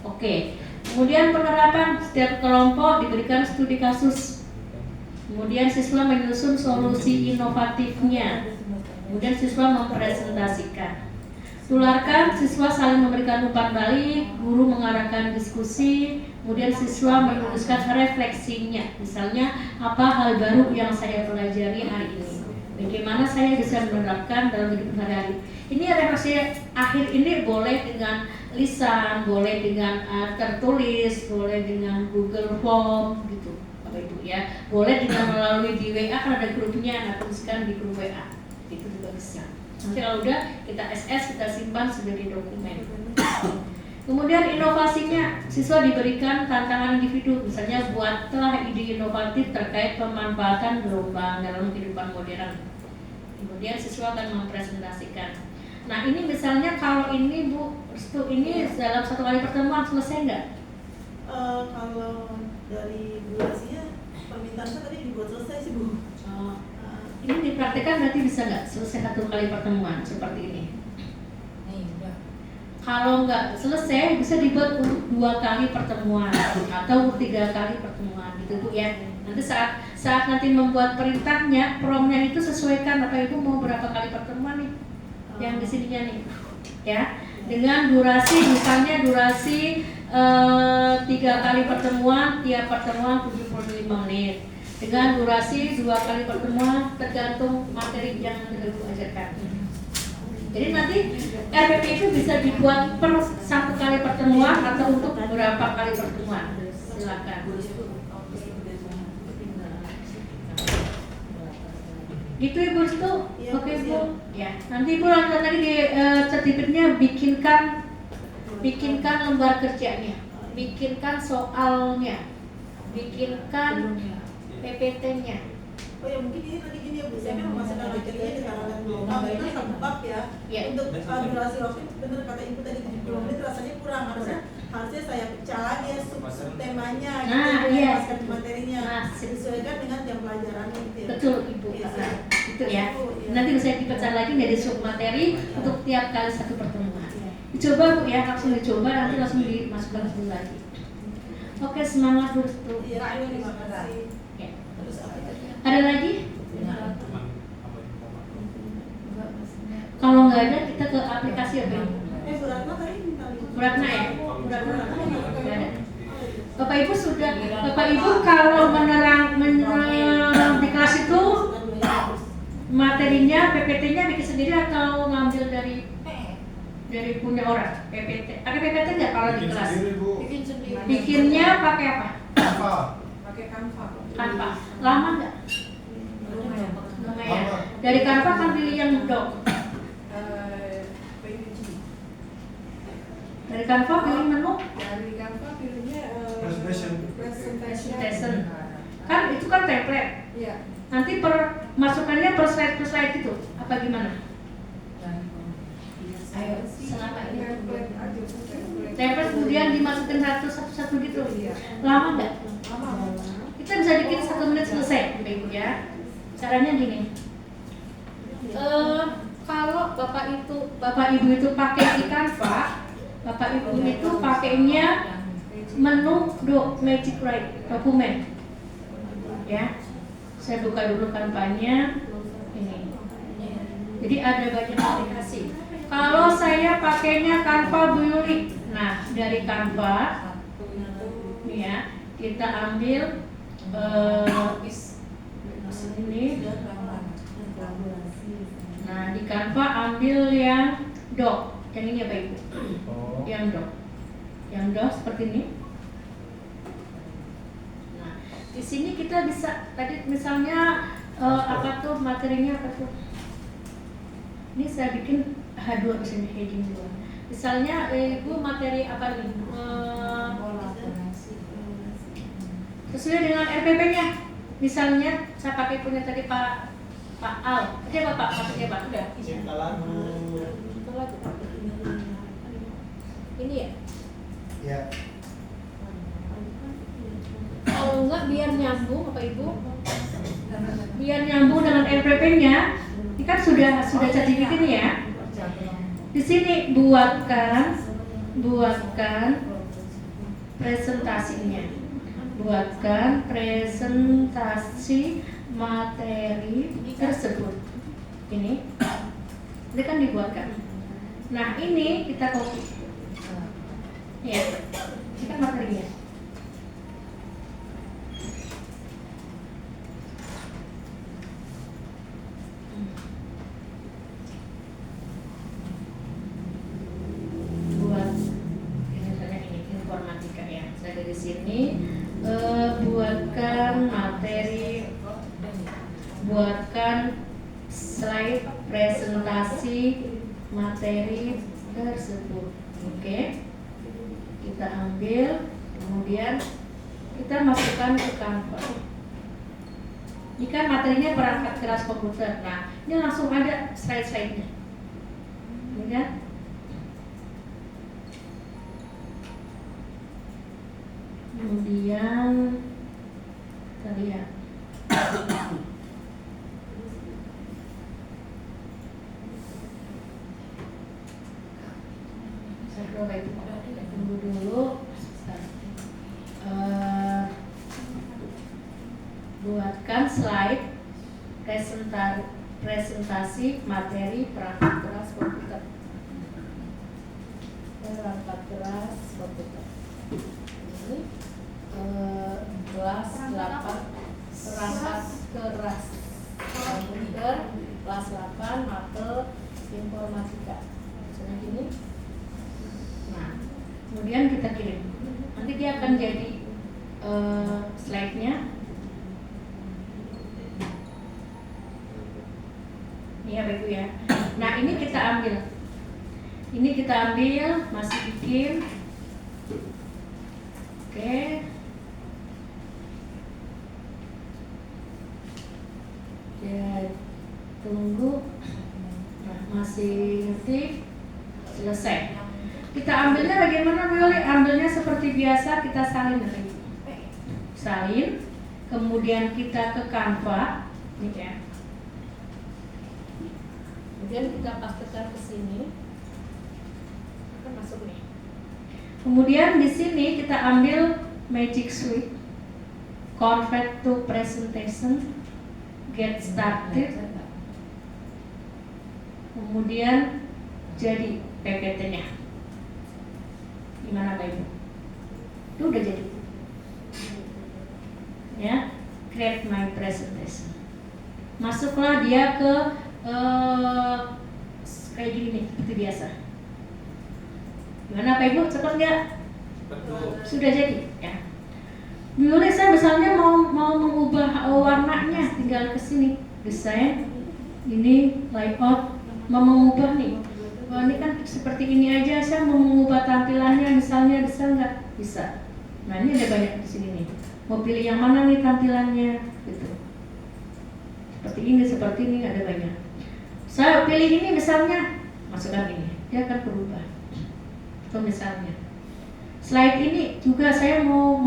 Oke. Kemudian penerapan, setiap kelompok diberikan studi kasus. Kemudian siswa menyusun solusi inovatifnya. Kemudian siswa mempresentasikan. Tularkan, siswa saling memberikan umpan balik, guru mengarahkan diskusi, kemudian siswa menuliskan refleksinya. Misalnya, apa hal baru yang saya pelajari hari ini? Bagaimana saya bisa menerapkan dalam hidup sehari-hari? Ini refleksi akhir ini boleh dengan lisan, boleh dengan tertulis, boleh dengan Google Form gitu. Bapak Ibu ya. Boleh dengan melalui di WA, kan ada grupnya, nah tuliskan di grup WA. Itu juga bisa. Nanti kalau udah kita SS, kita simpan sebagai dokumen. Kemudian inovasinya, siswa diberikan tantangan individu, misalnya buatlah ide inovatif terkait pemanfaatan gelombang dalam kehidupan modern. Kemudian siswa akan mempresentasikan. Nah ini misalnya kalau ini Bu Restu, ini dalam satu kali pertemuan selesai nggak? Kalau dari durasinya permintaan saya tadi dibuat selesai sih Bu. Ini dipraktikkan berarti bisa nggak selesai satu kali pertemuan seperti ini? Kalau nggak selesai bisa dibuat untuk 2 kali pertemuan atau 3 kali pertemuan gitu Bu ya. Nanti saat saat nanti membuat perintahnya, promnya itu sesuaikan Bapak Ibu mau berapa kali pertemuan nih, yang di sininya nih, ya. Dengan durasi, misalnya durasi 3 kali pertemuan, tiap pertemuan 75 menit. Dengan durasi 2 kali pertemuan, tergantung materi yang Ibu ajarkan. Jadi nanti RPP itu bisa dibuat per 1 kali pertemuan atau untuk berapa kali pertemuan. Silakan. Gitu Ibu itu, oke Ibu. Ya, nanti Ibu lanjut lagi di sertifikatnya bikinkan lembar kerjanya, bikinkan soalnya, bikinkan PPT-nya. Oh ya mungkin ini tadi gini ya Bu, saya kan memasukkan materinya di kalangan dulu. Kalau itu satu bab ya, untuk durasi waktu benar kata Ibu tadi 70 menit rasanya kurang, harusnya saya pecah lagi ya temanya, Iya. materinya, disesuaikan dengan jam pelajarannya gitu ya. Betul Ibu, itu ya. Nanti bisa dipecah lagi dari sub materi untuk tiap kali 1 pertemuan. Dicoba Bu ya, langsung dicoba nanti langsung dimasukkan dulu lagi. Oke, semangat Bu. Iya, terima kasih. Ya. Terus apa tadi? Ada lagi? Kalau nggak ada kita ke aplikasi apa Ibu? Bu Ratna tadi minta Bu Ratna ya? Bu Ratna nggak ada. Bapak Ibu sudah, Bapak Ibu kalau menerang di kelas itu materinya, PPT-nya bikin sendiri atau ngambil dari punya orang? PPT. Pakai PPT nggak kalau di kelas? Bikin sendiri. Bikinnya pakai apa? Pakai Canva. Canva. Lama nggak? Lumayan. Dari Canva kan pilih yang doc. Dari Canva pilih menu. Dari Canva pilihnya Presentation. Kan itu kan template. Iya. Nanti masukannya per slide itu apa gimana? Ayo, selama ini template kemudian dimasukin satu gitu. Lama nggak? Kita bisa bikin 1 menit selesai, Ibu ya. Caranya gini. Kalau Bapak Ibu itu pakai di Canva, Bapak Ibu itu pakainya menu Magic Write dokumen. Ya. Saya buka dulu Canva-nya. Ini. Jadi ada banyak aplikasi. Kalau saya pakainya Canva Bu Yuli. Nah, dari Canva ini ya, kita ambil ini. Nah, di Canva ambil yang doc. Yang ini apa Ibu? Yang doc. Yang doc seperti ini. Nah, di sini kita bisa tadi misalnya apa tuh materinya apa tuh? Ini saya bikin H2 di sini heading 2. Misalnya Ibu materi apa nih? Sesuai dengan RPP-nya. Misalnya saya pakai punya tadi Pak Al. Ada apa Pak? Maksudnya Pak? Udah. Cinta lagu. Ini ya? Ya. Kalau enggak biar nyambung Bapak Ibu. Biar nyambung dengan RPP-nya. Ini kan sudah jadi bikin ya. Di sini buatkan presentasinya. Buatkan presentasi materi tersebut. Ini kan dibuatkan. Nah, ini kita copy. Ya. Ini kan materinya. Dari sini buatkan materi, buatkan slide presentasi materi tersebut. Oke, kita ambil, kemudian kita masukkan ke Canva. Ini kan materinya perangkat keras komputer. Nah, ini langsung ada slide-slide-nya. Ini kan? Kemudian kita lihat tunggu dulu. Buatkan presentasi materi perangkat keras komputer. Perangkat keras komputer. Ini kelas 8 perangkat keras komputer kelas 8 mapel informatika. Misalnya gini. Nah, kemudian kita kirim. Nanti dia akan jadi slide-nya. Ini ya Bapak ya. Nah, ini kita ambil. Masih bikin. Oke. Ya, tunggu. Nah, masih ngetik. Selesai. Kita ambilnya bagaimana Bu Yuli? Ambilnya seperti biasa, kita salin. Salin. Kemudian kita ke Canva. Ini ya. Kemudian kita pastekan ke sini. Kita masuk nih. Kemudian di sini kita ambil Magic Suite, Convert to Presentation, Get Started. Kemudian jadi PPT-nya. Gimana Bapak Ibu? Itu udah jadi. Ya, create my presentation. Masuklah dia ke kayak gini nih, seperti biasa. Gimana Pak Ibu? Cepat nggak? Sudah jadi, ya. Boleh saya misalnya mau mengubah warnanya, tinggal ke sini, desain, ini layout, mau mengubah nih. Wah, ini kan seperti ini aja, saya mau mengubah tampilannya, misalnya bisa nggak? Bisa. Nah, ini ada banyak di sini nih. Mau pilih yang mana nih tampilannya, gitu. Seperti ini ada banyak. Saya pilih ini misalnya, masukkan ini, dia akan berubah. Atau misalnya, slide ini juga saya mau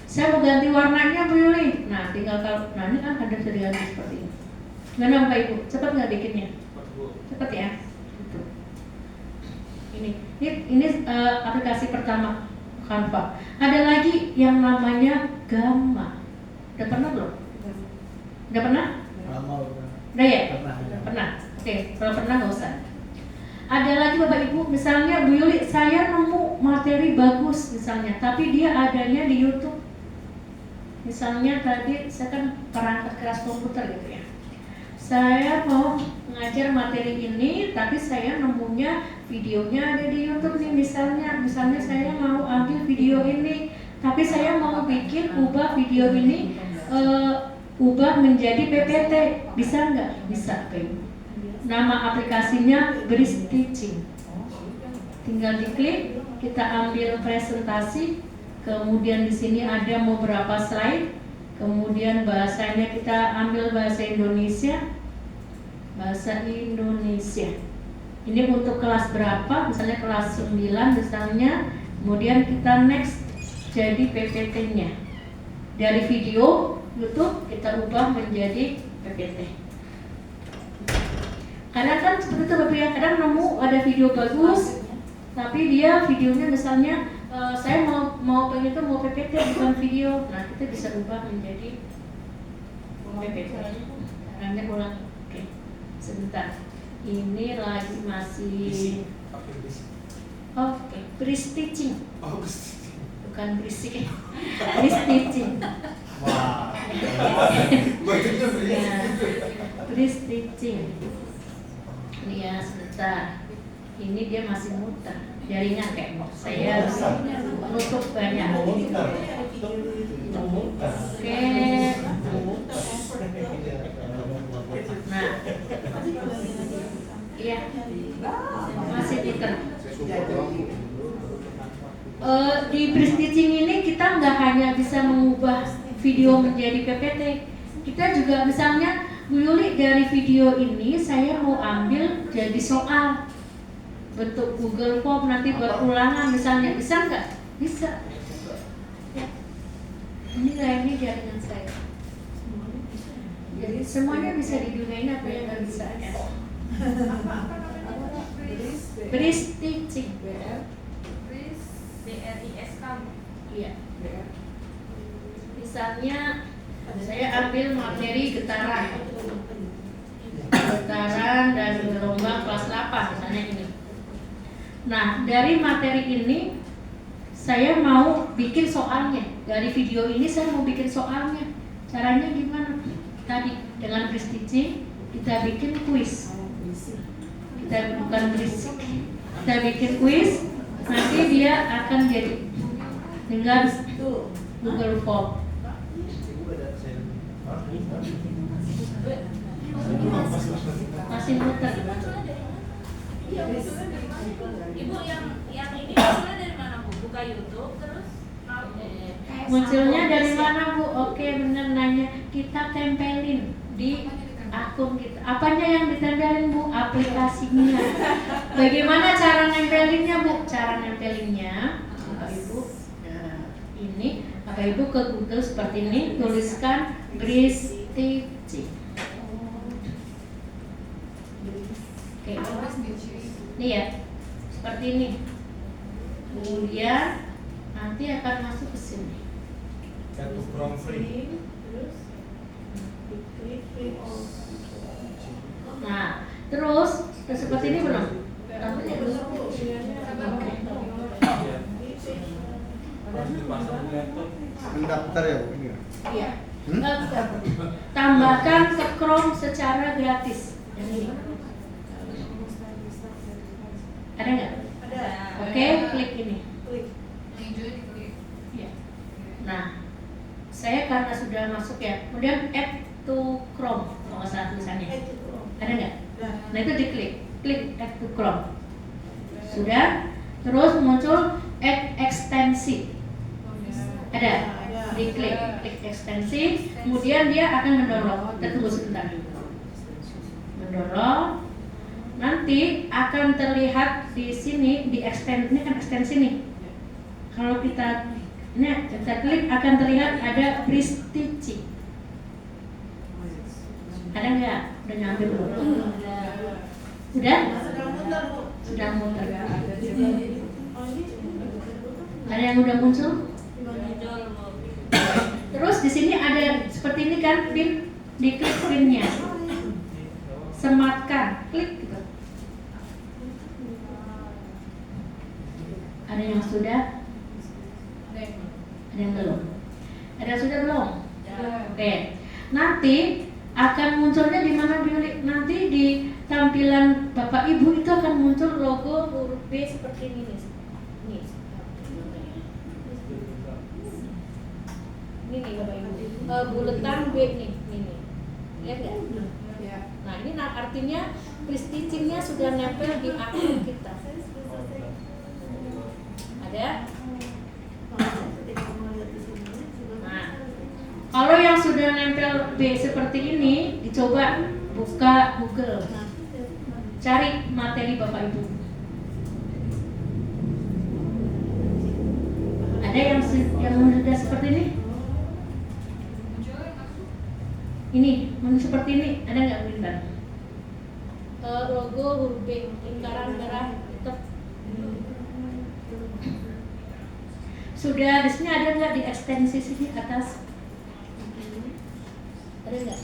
saya mau ganti warnanya Bu Yuli. Nah, tinggal nah ini kan ada bisa diganti seperti ini. Gimana Bapak Ibu? Cepat nggak bikinnya? Cepat ya. Gitu. Ini aplikasi pertama Canva. Ada lagi yang namanya Gamma. Udah pernah belum? Udah pernah? Udah ya? Pernah. Oke, kalau pernah nggak usah. Ada lagi Bapak Ibu, misalnya Bu Yuli, saya nemu materi bagus misalnya, tapi dia adanya di YouTube. Misalnya tadi saya kan perangkat keras komputer gitu ya. Saya mau mengajar materi ini, tapi saya nemunya videonya ada di YouTube nih misalnya saya mau ambil video ini, tapi saya mau ubah video ini ubah menjadi PPT, bisa nggak? Bisa, Pak Ibu. Nama aplikasinya Breeze Teaching. Tinggal diklik, kita ambil presentasi, kemudian di sini ada beberapa slide, kemudian bahasanya kita ambil bahasa Indonesia. Ini untuk kelas berapa? Misalnya kelas 9 misalnya, kemudian kita next jadi PPT-nya. Dari video YouTube kita ubah menjadi PPT. Kadang kan seperti itu Bapak ya, kadang nemu ada video bagus, tapi dia videonya misalnya saya mau pengen itu mau PPT bukan video. Nah, kita bisa ubah menjadi PPT. Nanti ulang. Oke. Sebentar. Ini lagi masih oke, Breeze Teaching. Bukan berisik. Breeze Teaching. Wah. Breeze Teaching. Ini ya sebentar. Ini dia masih muter. Jaringan kayak saya nutup banyak. Oke. Nah, iya masih muter. Di Breeze Teaching ini kita nggak hanya bisa mengubah video menjadi PPT, kita juga misalnya Bu Yuli dari video ini saya mau ambil jadi soal bentuk Google Form nanti buat ulangan misalnya, bisa nggak? Bisa. Ya. Ini jaringan saya. Jadi semuanya bisa di dunia ini, apa yang nggak bisa ya. Breeze Teaching. BRIS kamu. Iya. Misalnya Saya ambil materi getaran dan gelombang kelas 8 misalnya ini. Nah, dari materi ini saya mau bikin soalnya. Dari video ini saya mau bikin soalnya. Caranya gimana? Tadi dengan bridge teaching kita bikin kuis. Kita bukan berisik. Kita bikin kuis, nanti dia akan jadi dengan Google Form. Masih muter. Ibu yang ini munculnya dari mana Bu? Buka YouTube terus Munculnya dari mana Bu? Oke, bener nanya. Kita tempelin di akun kita. Apanya yang ditempelin Bu? Aplikasinya. Bagaimana cara nempelinnya Bu? Cara nempelinnya Bapak Ibu, nah, ini Bapak Ibu ke Google seperti ini, tuliskan bridge teaching. Oke, ini ya, seperti ini. Kemudian nanti akan masuk ke sini. Satu Chrome free. Nah, terus seperti ini belum? Tampilnya belum? Oke. Mendaftar ya Bu? Ini ya? Iya. Tambahkan ke Chrome secara gratis. Yang ini. Ada nggak? Ada. Oke, klik ini. Klik. Ya. Nah, saya karena sudah masuk ya, kemudian add to Chrome, kalau nggak salah tulisannya. Ada nggak? Nah itu diklik, klik add to Chrome. Sudah, terus muncul add ekstensi. Ada? Diklik, klik ekstensi, kemudian dia akan mendownload. Kita tunggu sebentar. Mendownload. Nanti akan terlihat di sini di extend, ini kan ekstensi nih. Kalau kita klik akan terlihat ada bridge teaching. Ada nggak? Udah nyampe belum? Udah? Sudah muter. Ada yang udah muncul? Terus di sini ada seperti ini kan pin, diklik pinnya. Sematkan, klik gitu. Ada yang sudah? Ada yang belum? Ada yang sudah belum? Oke. Nanti akan munculnya di mana Billy? Nanti di tampilan Bapak Ibu itu akan muncul logo huruf B seperti ini nih. Ini nih Bapak Ibu. Buletan B nih, ini. Lihat nggak? Nah ini artinya bridge teaching-nya sudah nempel di akun kita. Ada? Nah, kalau yang sudah nempel B seperti ini, dicoba buka Google, cari materi Bapak Ibu. Ada yang sudah seperti ini? Ini, seperti ini, ada nggak Windan? Logo huruf B, lingkaran merah hitam. Sudah di sini ada nggak di ekstensi sini atas? Ada nggak?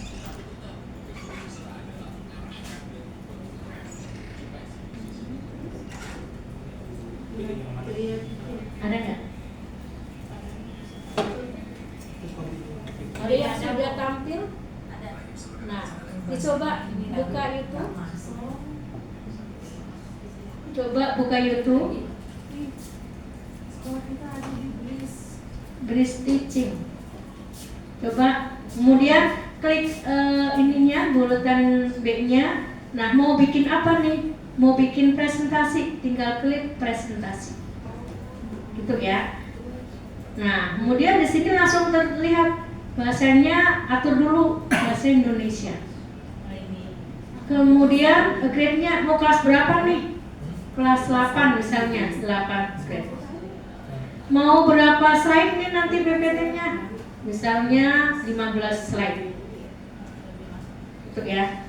Ada nggak? Ada yang sudah tampil? Nah, dicoba buka YouTube. Coba buka YouTube. Bridge teaching. Coba kemudian klik ininya, buletan B-nya. Nah, mau bikin apa nih? Mau bikin presentasi, tinggal klik presentasi. Gitu ya. Nah, kemudian di sini langsung terlihat bahasanya, atur dulu bahasa Indonesia. Kemudian grade-nya mau kelas berapa nih? Kelas 8 misalnya, 8 grade. Mau berapa slide nih nanti PPT-nya? Misalnya 15 slide. Itu ya.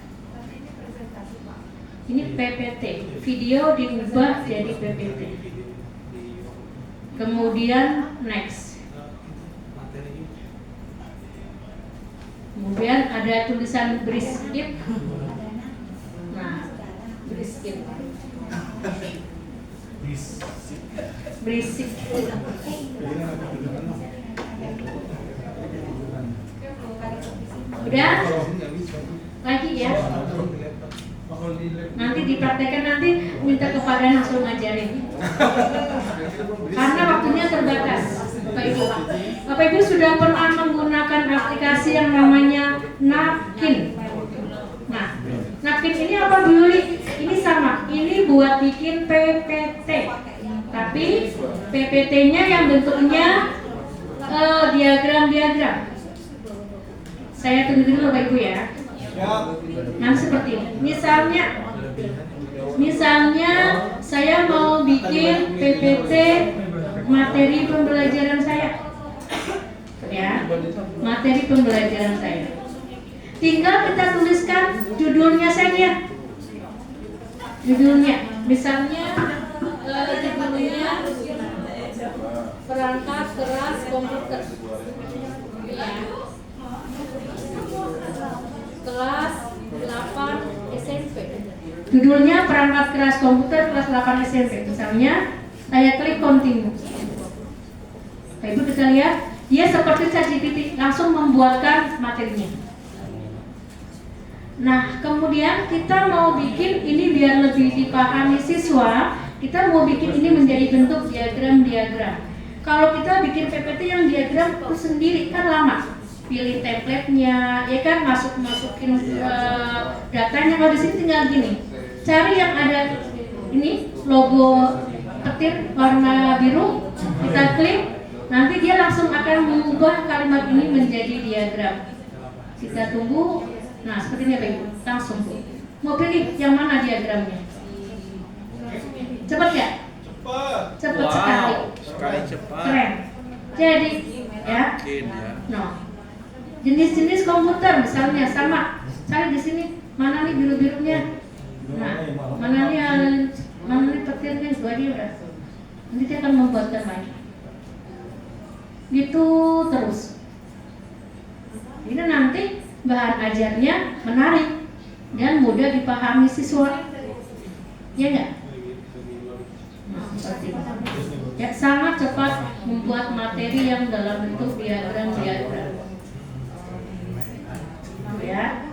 Ini PPT, video diubah jadi PPT. Kemudian next. Kemudian ada tulisan brisket. Nah, brisket. Berisik. Udah? Lagi ya? Nanti dipraktekkan, nanti minta kepada langsung ngajarin. Karena waktunya terbatas, Bapak Ibu. Bapak Ibu sudah pernah menggunakan aplikasi yang namanya Napkin. Nah, Napkin ini apa Bu Yuli? Ini sama, ini buat bikin PPT. Tapi PPT-nya yang bentuknya diagram-diagram. Saya tunjukin dulu Bapak Ibu ya. Nah seperti ini. Misalnya saya mau bikin PPT materi pembelajaran saya. Ya, materi pembelajaran saya. Tinggal kita tuliskan judulnya saja. Judulnya, misalnya judulnya perangkat keras komputer. Ya. Kelas 8 SMP. Judulnya perangkat keras komputer kelas 8 SMP. Misalnya saya klik continue. Nah, Ibu bisa lihat dia seperti ChatGPT langsung membuatkan materinya. Nah, kemudian kita mau bikin ini biar lebih dipahami siswa, kita mau bikin ini menjadi bentuk diagram-diagram. Kalau kita bikin PPT yang diagram itu sendiri kan lama. Pilih template-nya, ya kan, masukin datanya. Kalau di sini tinggal gini, cari yang ada ini logo petir warna biru, kita klik, nanti dia langsung akan mengubah kalimat ini menjadi diagram. Kita tunggu. Nah seperti ini Bapak Ibu, langsung mau pilih yang mana diagramnya? Cepat ya? Cepat sekali. Sekali cepat. Keren. Jadi ya. No. Jenis-jenis komputer misalnya sama. Cari di sini mana nih biru-birunya. Nah, mana nih petirnya, dua dia udah. Nanti dia akan membuatkan lagi. Gitu terus. Ini nanti bahan ajarnya menarik dan mudah dipahami siswa. Ya enggak? Nah, seperti itu. Ya, sangat cepat membuat materi yang dalam bentuk diagram-diagram. Ya.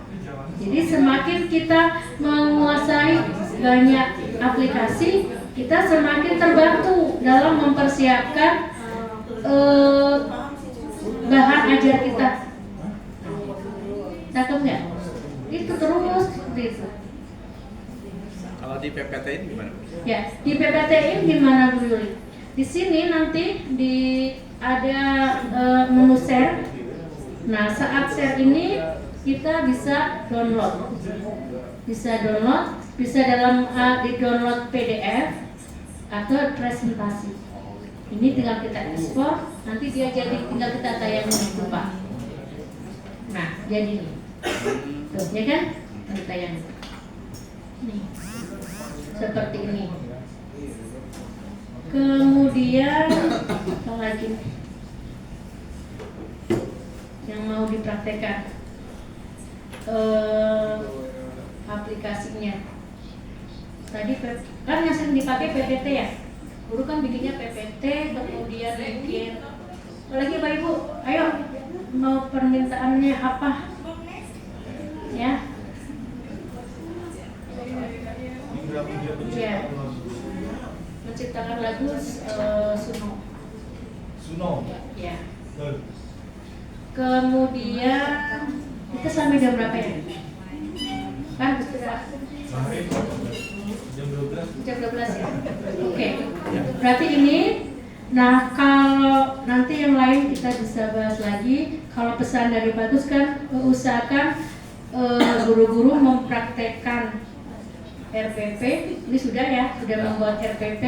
Jadi semakin kita menguasai banyak aplikasi, kita semakin terbantu dalam mempersiapkan bahan ajar kita. Cakep nggak? Itu terus seperti itu. Kalau di PPT-in gimana? Ya, di PPT-in gimana Bu Yuli? Di sini nanti ada menu share. Nah, saat share ini kita bisa download, bisa di download PDF atau presentasi. Ini tinggal kita ekspor, nanti dia jadi tinggal kita tayangin di Pak. Nah, jadi nih, tuh ya kan, kita tayangin. Nih, seperti ini. Kemudian apa lagi yang mau dipraktekkan? Aplikasinya tadi kan yang sering dipakai PPT ya, guru kan bikinnya PPT, kemudian bikin lagi Bapak Ibu, ayo mau permintaannya apa ya? Ya, menciptakan lagu Suno ya. Kemudian kita sampai jam berapa ya? Kan sudah jam 12 ya? Oke. Berarti ini, nah kalau nanti yang lain kita bisa bahas lagi. Kalau pesan dari Bagus kan usahakan guru-guru mempraktekkan RPP. Ini sudah ya, sudah membuat RPP.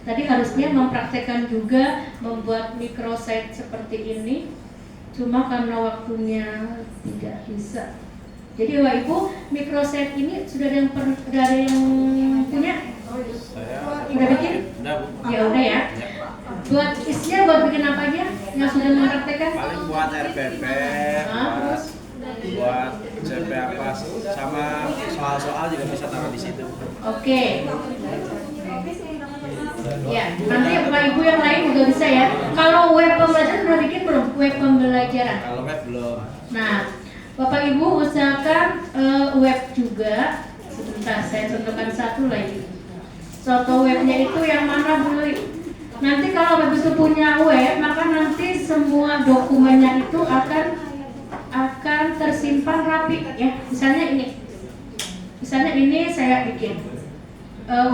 Tadi harusnya mempraktekkan juga membuat microsite seperti ini. Cuma karena waktunya tidak bisa. Jadi Bapak Ibu, microsite ini sudah ada yang punya? Udah bikin? Ya udah ya. Buat isinya buat bikin apa aja? Yang sudah mempraktekkan? Paling buat RPP, soal-soal juga bisa taruh di situ. Oke. Ya, nanti Bapak Ibu yang lain juga bisa ya. Kalau web pembelajaran sudah bikin belum? Web pembelajaran. Kalau web belum. Nah, Bapak Ibu usahakan web juga. Sebentar, saya contohkan satu lagi. Contoh webnya itu yang mana Bu Lili? Nanti kalau begitu punya web, maka nanti semua dokumennya itu akan tersimpan rapi ya. Misalnya ini saya bikin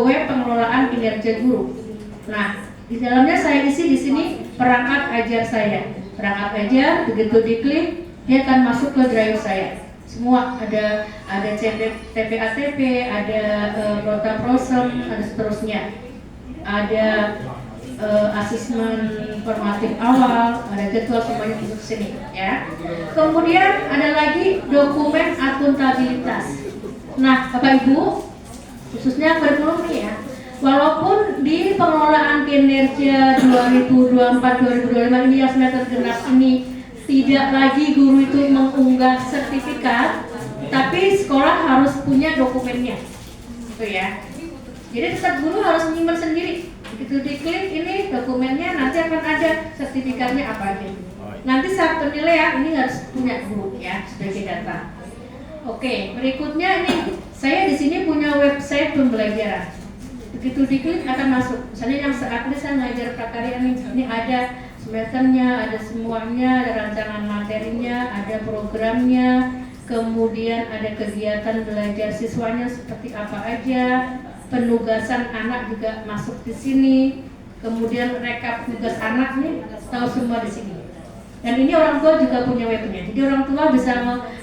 web pengelolaan kinerja guru. Nah, di dalamnya saya isi di sini perangkat ajar saya. Perangkat ajar begitu diklik dia akan masuk ke drive saya. Semua ada TPATP, ada Protaprosem, ada seterusnya. Ada asesmen formatif awal, ada jadwal semuanya masuk ke sini ya. Kemudian ada lagi dokumen akuntabilitas. Nah, Bapak Ibu, khususnya kurikulum nih ya. Walaupun di pengelolaan kinerja 2024-2025 ini yang semester genap ini tidak lagi guru itu mengunggah sertifikat, tapi sekolah harus punya dokumennya, gitu ya. Jadi tetap guru harus menyimpan sendiri. Begitu diklik ini dokumennya, nanti akan ada sertifikatnya apa aja. Nanti saat penilaian ini harus punya guru ya sebagai data. Oke, berikutnya ini saya di sini punya website pembelajaran. Begitu diklik akan masuk. Misalnya yang saat ini saya ngajar prakarya ini ada semesternya, ada semuanya, ada rancangan materinya, ada programnya, kemudian ada kegiatan belajar siswanya seperti apa aja, penugasan anak juga masuk di sini, kemudian rekap tugas anak nih, tahu semua di sini. Dan ini orang tua juga punya webnya, jadi orang tua bisa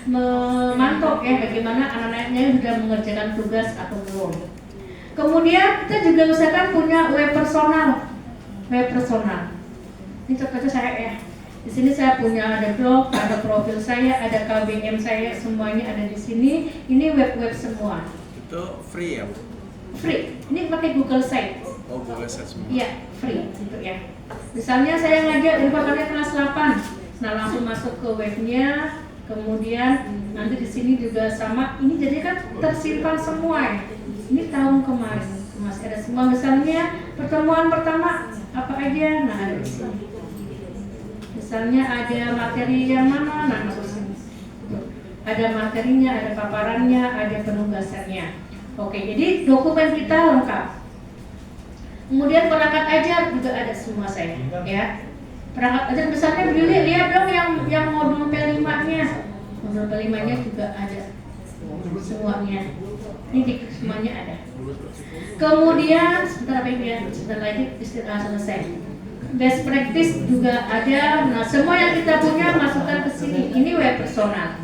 memantau ya bagaimana anak-anaknya sudah mengerjakan tugas atau belum. Kemudian kita juga usahakan punya web personal. Ini contohnya saya ya. Di sini saya punya ada blog, ada profil saya, ada KBM saya, semuanya ada di sini. Ini web-web semua. Itu free ya, Bu? Free. Ini pakai Google Site. Oh, Google Search semua. Iya, free gitu ya. Misalnya saya ngajar informatika kelas 8. Nah, langsung masuk ke webnya. Kemudian nanti di sini juga sama. Ini jadi kan tersimpan semua ya. Ini tahun kemarin masih ada semua. Misalnya pertemuan pertama apa aja, nah ada di sini. Misalnya ada materi yang mana, nah masuk sini. Ada materinya, ada paparannya, ada penugasannya. Oke, jadi dokumen kita lengkap. Kemudian perangkat ajar juga ada semua saya, ya. Perangkat ajar misalnya Billy lihat dong yang modul P5-nya. Modul P5-nya juga ada semuanya. Ini semuanya ada. Kemudian sebentar lagi selesai. Best practice juga ada. Nah, semua yang kita punya masukkan ke sini. Ini web personal.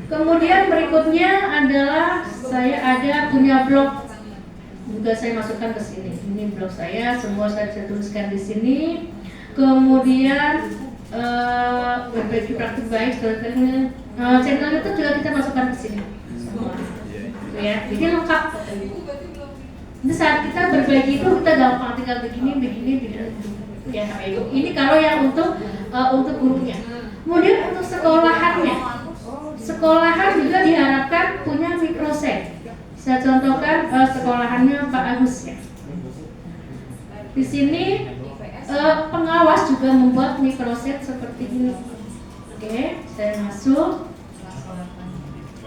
Kemudian berikutnya adalah saya ada punya blog. Juga saya masukkan ke sini. Ini blog saya, semua saya bisa tuliskan di sini. Kemudian berbagi praktik baik, storytelling, channel YouTube juga kita masukkan ke sini. Semua. Ya, jadi lengkap. Ini saat kita berbagi itu kita gampang tinggal begini. Ya, ini kalau yang untuk gurunya. Kemudian untuk sekolahannya, sekolahan juga diharapkan punya microsite. Saya contohkan sekolahannya Pak Agus ya. Di sini pengawas juga membuat microsite seperti ini. Oke, saya masuk.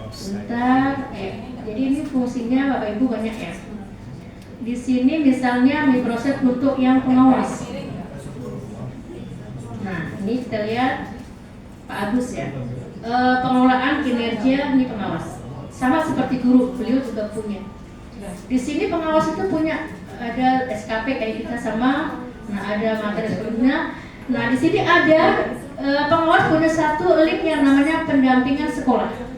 Bentar, jadi ini fungsinya Bapak Ibu banyak ya. Di sini misalnya microsite untuk yang pengawas. Nah, ini kita lihat Pak Agus ya. Pengelolaan kinerja ini pengawas. Sama seperti guru, beliau juga punya. Di sini pengawas itu punya ada SKP kayak kita sama. Nah, ada materi sebelumnya. Nah, di sini ada pengawas punya satu link yang namanya pendampingan sekolah.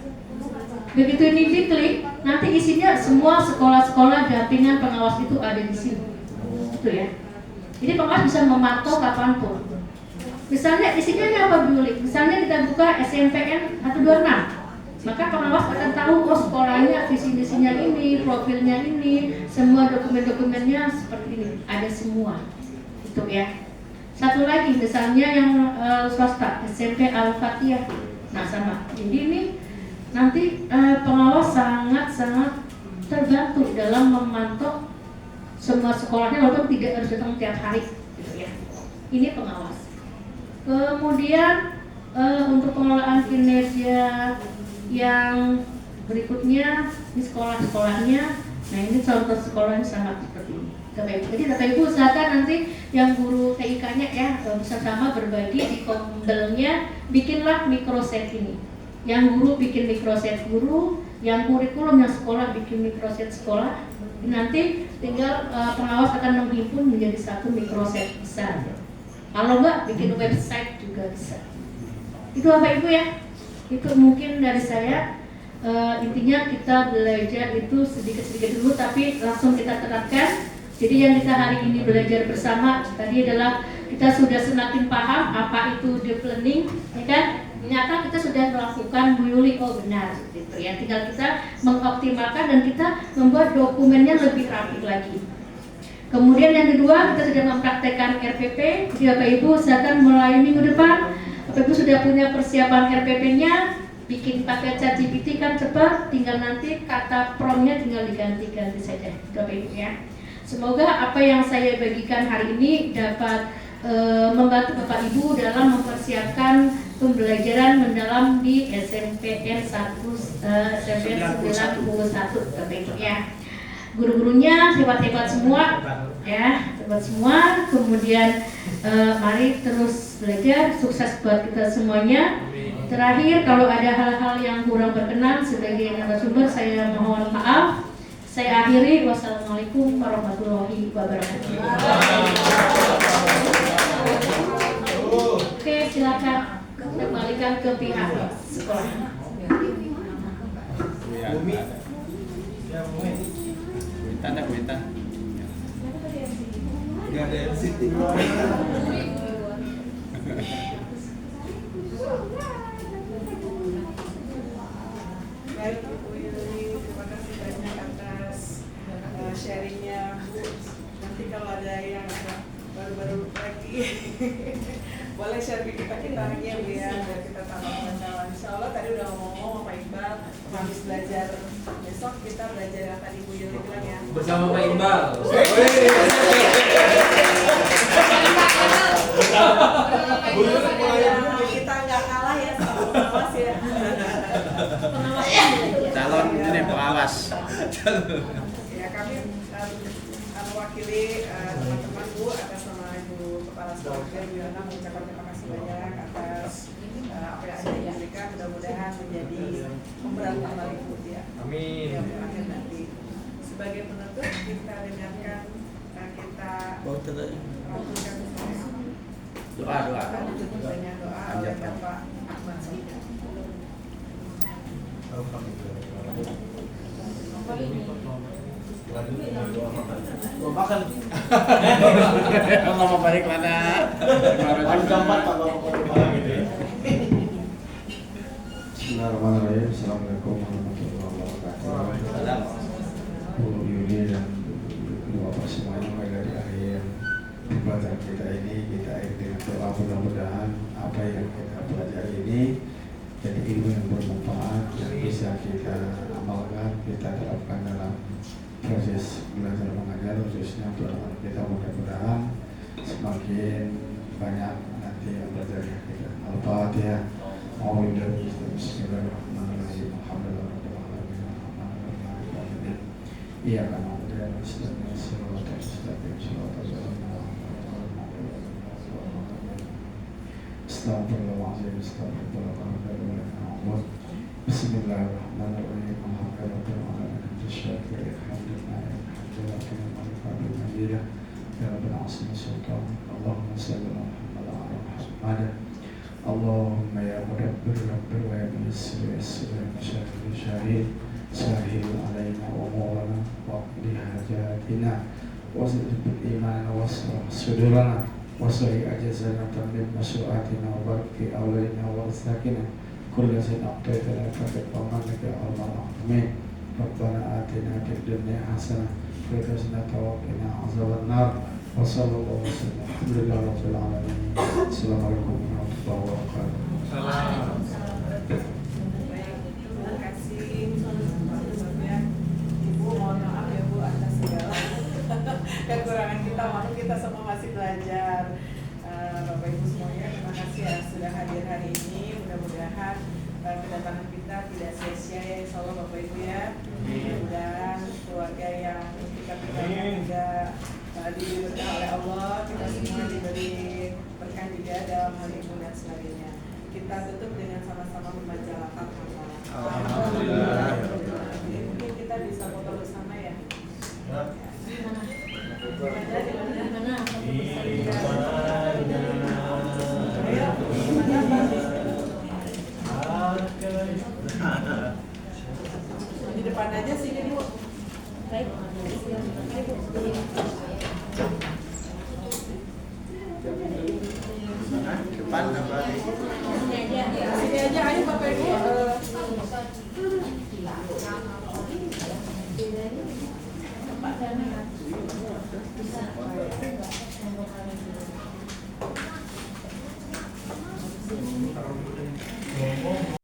Begitu ini diklik, nanti isinya semua sekolah-sekolah dampingan pengawas itu ada di sini. Itu ya. Jadi pengawas bisa memantau kapanpun. Misalnya isinya apa dulu? Misalnya kita buka SMPN 126, maka pengawas akan tahu oh sekolahnya visi misinya ini, profilnya ini, semua dokumen-dokumennya seperti ini, ada semua. Itu ya. Satu lagi misalnya yang swasta SMP Al-Fatihah, nah sama. Jadi ini nanti pengawas sangat terbantu dalam memantau semua sekolahnya walaupun tidak harus datang tiap hari gitu ya. Ini pengawas. Kemudian untuk pengelolaan kinerja yang berikutnya di sekolah-sekolahnya. Nah ini contoh sekolahnya sangat seperti ini. Jadi Bapak Ibu usahakan nanti yang guru TIK-nya ya bersama berbagi di kombelnya, bikinlah microset ini. Yang guru bikin microset guru, yang kurikulum yang sekolah bikin microset sekolah. Nanti tinggal pengawas akan menghimpun menjadi satu microset besar. Kalau enggak bikin website juga bisa. Itu Bapak Ibu ya. Itu mungkin dari saya. Intinya kita belajar itu sedikit-sedikit dulu tapi langsung kita terapkan. Jadi yang kita hari ini belajar bersama tadi adalah kita sudah semakin paham apa itu deep learning, ya kan? Ternyata kita sudah melakukan Bu Yuli, oh benar gitu ya. Tinggal kita mengoptimalkan dan kita membuat dokumennya lebih rapi lagi. Kemudian yang kedua kita sudah mempraktekkan RPP. Jadi Bapak Ibu usahakan mulai minggu depan Bapak Ibu sudah punya persiapan RPP-nya. Bikin pakai ChatGPT kan cepat, tinggal nanti kata promptnya tinggal diganti-ganti saja, Bapak Ibu ya. Semoga apa yang saya bagikan hari ini dapat membantu Bapak Ibu dalam mempersiapkan pembelajaran mendalam di SMPN 91 Bapak Ibu ya. Guru-gurunya hebat-hebat semua ya, hebat semua. Kemudian mari terus belajar, sukses buat kita semuanya. Terakhir, kalau ada hal-hal yang kurang berkenan sebagai narasumber, saya mohon maaf. Saya akhiri. Wassalamualaikum warahmatullahi wabarakatuh. Oke, silakan kembalikan ke pihak sekolah. Kuitan. Nggak ada yang sih. Baik Bu Yuli, terima kasih banyak atas sharingnya Bu. Nanti kalau ada yang baru-baru lagi boleh share ke kita lagi ya Bu ya, biar kita tambah pengetahuan. Insya Allah tadi udah ngomong Pak Iqbal habis belajar, besok kita belajar yang tadi Bu Yuli bilang ya Bersama Pak Iqbal. Kita nggak kalah ya sama pengawas ya. Calon ini pengawas. Ya kami mewakili teman-teman Bu atas nama Ibu Kepala Sekolah Bu Yana mengucapkan terima kasih banyak atas apa yang ada diberikan, mudah-mudahan menjadi pemberat kembali Bu ya. Amin. Ya, akhir nanti. Sebagai penutup kita dengarkan kita lakukan Doa. banyak doa oleh Bapak Ahmad Sida. Makan. Ngomong balik mana? Paling gampang Pak kalau makan gitu ya. Bismillahirrahmanirrahim. Assalamualaikum warahmatullahi wabarakatuh. Bu Yuli dan Bapak semuanya, mulai dari akhir pembelajaran kita ini kita akhiri dengan doa, mudah-mudahan apa yang kita pelajari ini jadi ilmu yang bermanfaat yang bisa kita amalkan, kita terapkan dalam proses belajar mengajar, khususnya untuk kita. Mudah-mudahan semakin banyak nanti yang belajar kita. Al-Fatihah. Bismillahirrahmanirrahim. Alhamdulillahirrahmanirrahim. Iya kan, Astagfirullahaladzim, astagfirullahaladzim. Bismillahirrahmanirrahim. Allahumma salli ala Muhammad. Allahumma ya Rabbir Rabbir wa ya Muyassir Yassir wa ya Musyahid Syahid Sahil alaina wa mawlana wa qdi hajatina wa zidbil iman wa sarah sudurana wa sari ajazana tamim masyu'atina wa barki awlaina wa rizakina kulla sin aqtaitana kakit pamanaka Allah amin. Rabbana atina fid dunya hasanah wa qina azaban nar. Wassallallahu wasallam. Alhamdulillahi rabbil alamin. Assalamualaikum warahmatullahi wabarakatuh. Baik, terima kasih. kekurangan kita, maklum kita semua masih belajar. Bapak Ibu semuanya, terima kasih ya sudah hadir hari ini. Mudah-mudahan kedatangan kita tidak sia-sia ya, insya Allah Bapak Ibu ya. Mudah-mudahan keluarga yang kita juga diberkah oleh Allah, kita semua diberi berkah juga dalam hal ibu dan sebagainya. Kita tutup dengan sama-sama membaca Al-Fatihah. Alhamdulillah. Mungkin kita bisa foto bersama ya. Di depan aja sini Bu. Baik. Depan apa? Sini aja ayo Bapak Ibu. Ngomong